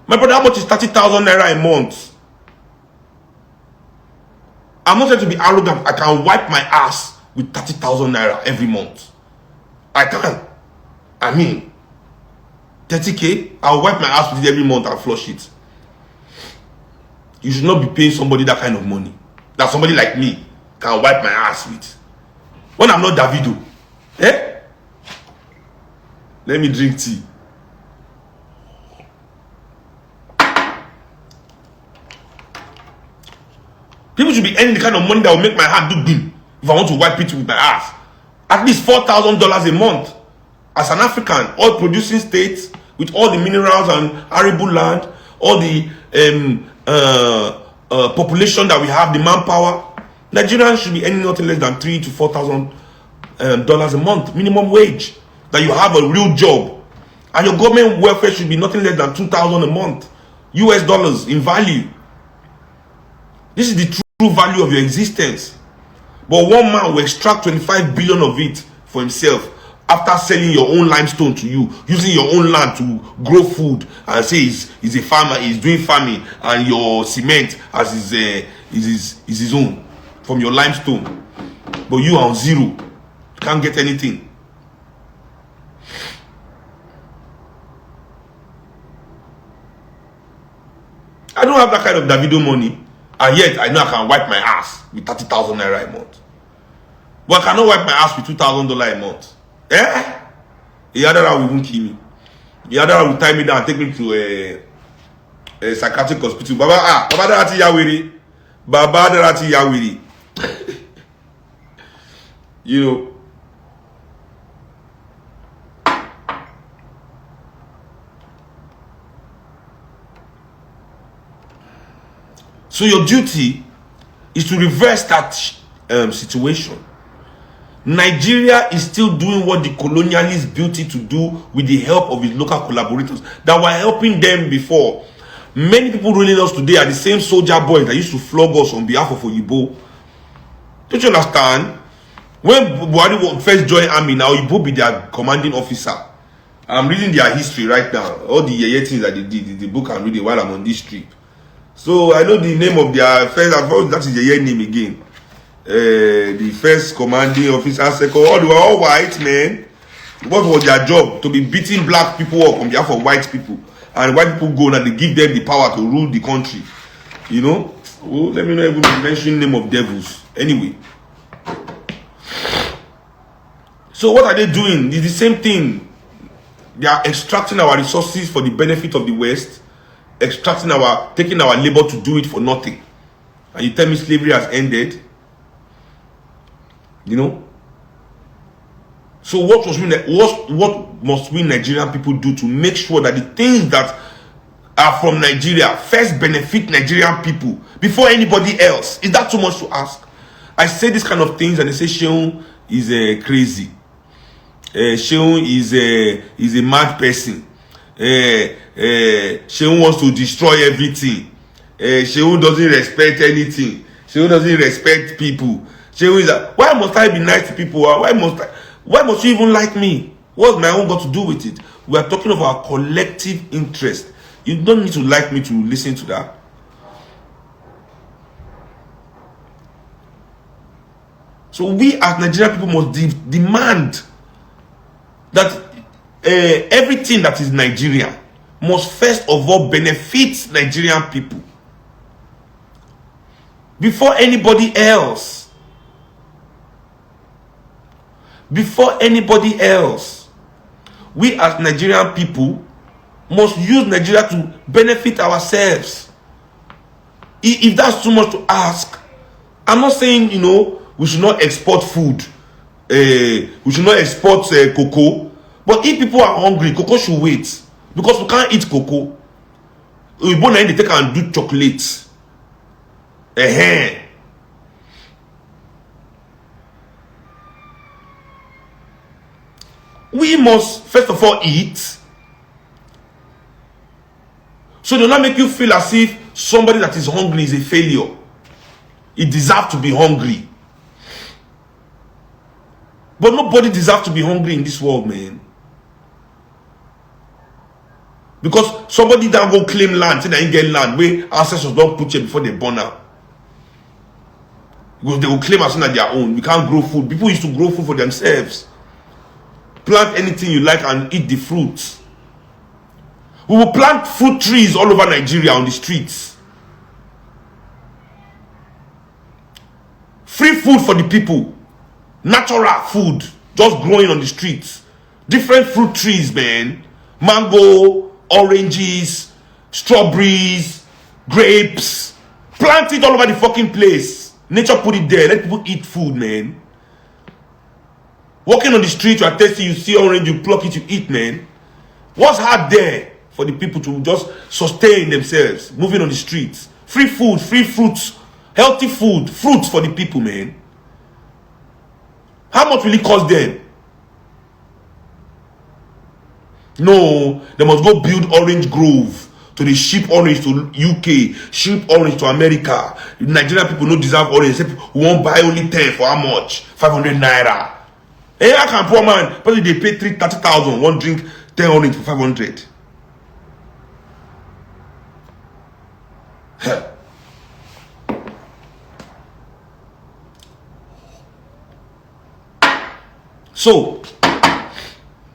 My brother, how much is 30,000 naira a month? I'm not trying to be arrogant. I can wipe my ass with 30,000 naira every month. I can. I mean, 30K, I'll wipe my ass with it every month and flush it. You should not be paying somebody that kind of money that somebody like me can wipe my ass with. When I'm not Davido, let me drink tea. People should be earning the kind of money that will make my heart do bim if I want to wipe it with my ass. At least $4,000 a month. As an African, oil producing state with all the minerals and arable land, all the population that we have, the manpower, Nigerians should be earning nothing less than $3,000 to $4,000 a month minimum wage. That you have a real job, and your government welfare should be nothing less than $2,000 a month, US dollars in value. This is the true value of your existence. But one man will extract 25 billion of it for himself after selling your own limestone to you, using your own land to grow food, and say he's a farmer, he's doing farming, and your cement as his own from your limestone. But you are on zero. You can't get anything. I don't have that kind of Davido money, and yet I know I can wipe my ass with 30,000 naira a month. But I cannot wipe my ass with $2,000 a month. The other will even kill me. The other will tie me down and take me to a psychiatric hospital. Baba Darati Yawiri. Baba Darati Yawiri. You know. So your duty is to reverse that situation. Nigeria is still doing what the colonialists built it to do with the help of its local collaborators that were helping them before. Many people ruling us today are the same soldier boys that used to flog us on behalf of Oyibo. Don't you understand? When Buhari first joined army, now Oyibo be their commanding officer. I'm reading their history right now. All the yeye things that they did, the book I'm reading while I'm on this trip. So I know the name of their first, that is the yeye name again. The first commanding officer, second, all they were all white men. What was their job? To be beating black people up on behalf of white people. And white people go and they give them the power to rule the country. You know? Well, let me not even mention name of devils. Anyway. So what are they doing? It's the same thing. They are extracting our resources for the benefit of the West. Taking our labor to do it for nothing. And you tell me slavery has ended? You know? So what must we Nigerian people do to make sure that the things that are from Nigeria first benefit Nigerian people before anybody else? Is that too much to ask? I say this kind of things and they say Sheun is crazy. Sheun is a mad person. Sheun wants to destroy everything. Sheun doesn't respect anything. Sheun doesn't respect people. Sheun is why must I be nice to people? Why must you even like me? What's my own got to do with it? We are talking of our collective interest. You don't need to like me to listen to that. So we as Nigerian people must demand that everything that is Nigerian must first of all benefit Nigerian people before anybody else. Before anybody else. We as Nigerian people must use Nigeria to benefit ourselves. If that's too much to ask, I'm not saying, you know, we should not export food. We should not export cocoa. But if people are hungry, cocoa should wait. Because we can't eat cocoa. We want to take and do chocolates. We must first of all eat. So do not make you feel as if somebody that is hungry is a failure. He deserves to be hungry. But nobody deserves to be hungry in this world, man. Because somebody down go claim land, say they ain't get land where ancestors don't put it before they burn out. Because they will claim as soon as their own. We can't grow food. People used to grow food for themselves. Plant anything you like and eat the fruits. We will plant fruit trees all over Nigeria on the streets. Free food for the people. Natural food just growing on the streets. Different fruit trees, man. Mango, oranges, strawberries, grapes. Plant it all over the fucking place. Nature put it there. Let people eat food, man. Walking on the street, you are tasting, you see orange, you pluck it, you eat, man. What's hard there for the people to just sustain themselves, moving on the streets? Free food, free fruits, healthy food, fruits for the people, man. How much will it cost them? No, they must go build orange grove to the ship orange to UK, ship orange to America. Nigerian people don't deserve orange. We won't buy only 10 for how much? 500 naira. Hey, I can poor man, but they pay 30,000, one drink 10 orange for 500. So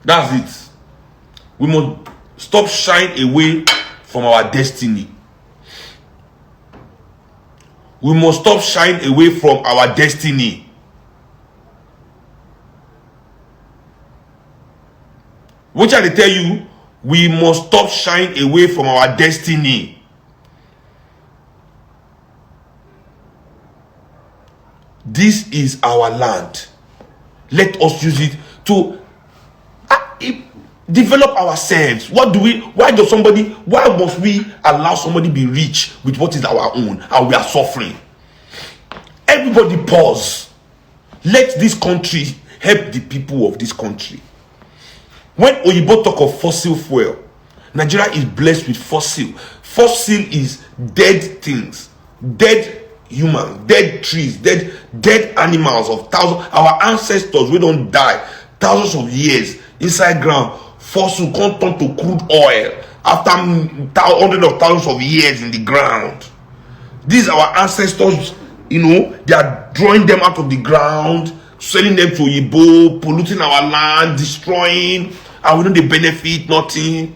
that's it. We must stop shying away from our destiny. We must stop shying away from our destiny. Which I tell you, we must stop shying away from our destiny. This is our land. Let us use it to Develop ourselves. Why must we allow somebody be rich with what is our own and we are suffering? Everybody pause. Let this country help the people of this country. When Oyibo talk of fossil fuel, Nigeria is blessed with fossil. Fossil is dead things, dead humans, dead trees, dead animals of thousands. Our ancestors, we don't die thousands of years inside ground. Fossil can't turn to crude oil after hundreds of thousands of years in the ground. These are our ancestors, they are drawing them out of the ground, selling them to Oyibo, polluting our land, destroying, and we know they benefit nothing.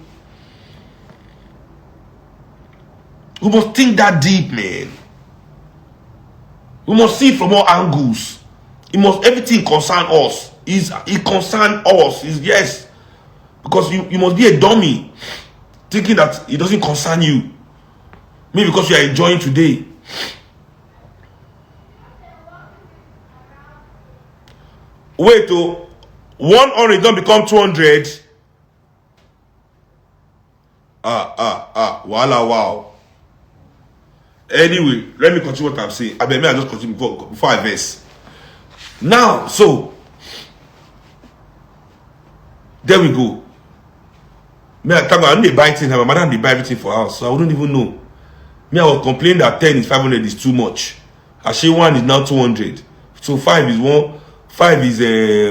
We must think that deep, man. We must see it from all angles. Everything concern us. It concern us. Yes. Because you must be a dummy thinking that it doesn't concern you. Maybe because you are enjoying today. Wait, 100 don't become 200. Wow. Anyway, let me continue what I'm saying. I just continue before I verse. Now, so there we go. I don't buy things. My mother buy everything for us, so I wouldn't even know. I was complaining that 10 is 500 is too much. Actually, 1 is now 200. So 5 is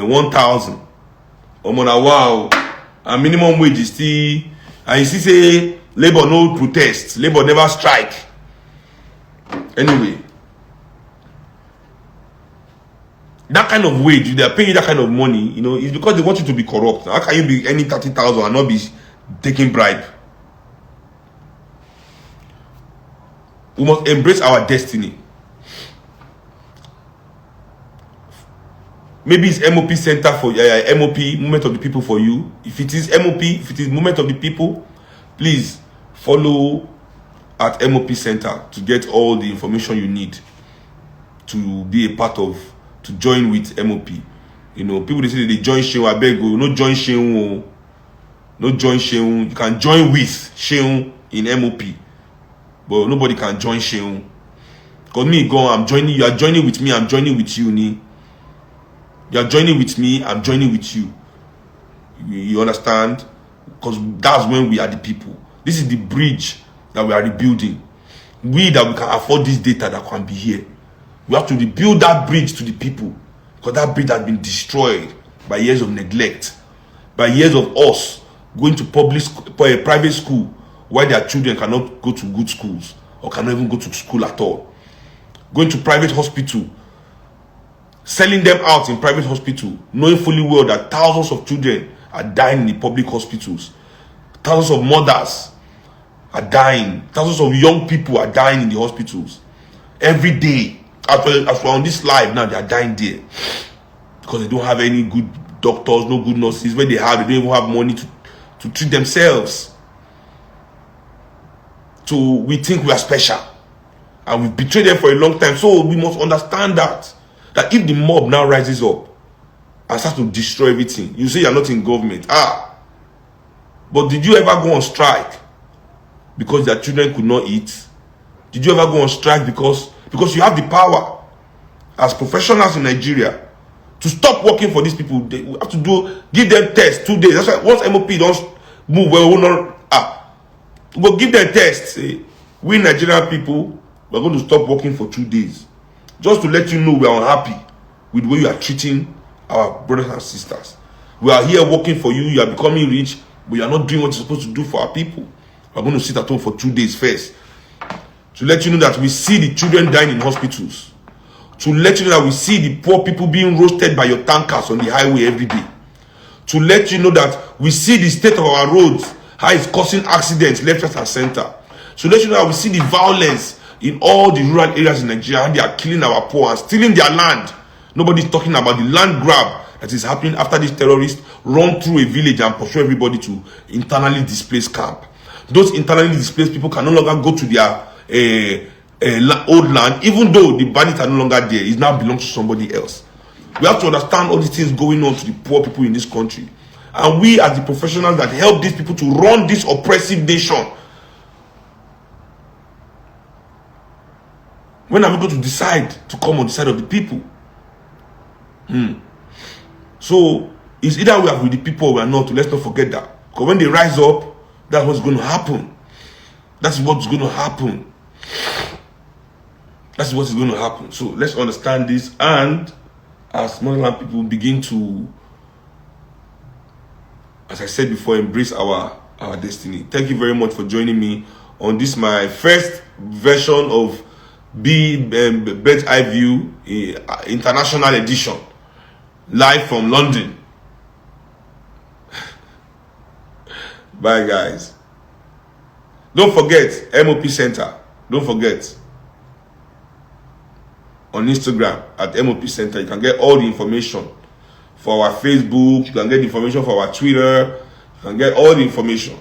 1,000. Wow. And minimum wage is still. And you see, say labor no protest, labor never strike. Anyway, that kind of wage, they are paying you that kind of money, it's because they want you to be corrupt. How can you be earning 30,000 and not be taking bribe? We must embrace our destiny. Maybe it's MOP Center for MOP, Movement of the People for you. If it is MOP, if it is Movement of the People, please follow at MOP Center to get all the information you need to be a part of, to join with MOP. People they say they join Sheun, I beg you, no join Sheun, no join Sheun. You can join with Sheun in MOP, but nobody can join Sheun. Because I'm joining, you are joining with me, I'm joining with you, Ni. You are joining with me, I'm joining with you. You understand? Because that's when we are the people. This is the bridge that we are rebuilding. That we can afford this data that can be here. We have to rebuild that bridge to the people, because that bridge has been destroyed by years of neglect, by years of us going to private school while their children cannot go to good schools or cannot even go to school at all. Going to private hospital, selling them out in private hospital, knowing fully well that thousands of children are dying in the public hospitals. Thousands of mothers are dying. Thousands of young people are dying in the hospitals every day. As we're on this live now, they are dying there because they don't have any good doctors, no good nurses. When they don't even have money to treat themselves. So we think we are special, and we've betrayed them for a long time. So we must understand that if the mob now rises up and starts to destroy everything, you say you're not in government. But did you ever go on strike because their children could not eat? Did you ever go on strike because you have the power as professionals in Nigeria to stop working for these people? They have to give them tests 2 days. That's why once MOP don't move, we will not go give them tests. Say, we Nigerian people, we're going to stop working for 2 days, just to let you know we are unhappy with the way you are treating our brothers and sisters. We are here working for you. You are becoming rich, but you are not doing what you're supposed to do for our people. We're going to sit at home for 2 days first, to let you know that we see the children dying in hospitals, to let you know that we see the poor people being roasted by your tankers on the highway every day, to let you know that we see the state of our roads, how it's causing accidents left, right, and center, to let you know that we see the violence in all the rural areas in Nigeria, and they are killing our poor and stealing their land. Nobody's talking about the land grab that is happening after these terrorists run through a village and pursue everybody to internally displaced camp. Those internally displaced people can no longer go to their old land, even though the bandits are no longer there. It now belongs to somebody else. We have to understand all these things going on to the poor people in this country, And we as the professionals that help these people to run this oppressive nation, when are we going to decide to come on the side of the people? So it's either we are with the people or we are not. Let's not forget that. Because when they rise up, that's what's going to happen. That's what's going to happen. That's what is going to happen. So let's understand this. And as motherland people begin to, as I said before, embrace our destiny. Thank you very much for joining me on this, my first version of Bird's Eye View International Edition, live from London. Bye, guys. Don't forget MOP Center. Don't forget on Instagram at MOP Center. You can get all the information for our Facebook. You can get information for our Twitter. You can get all the information.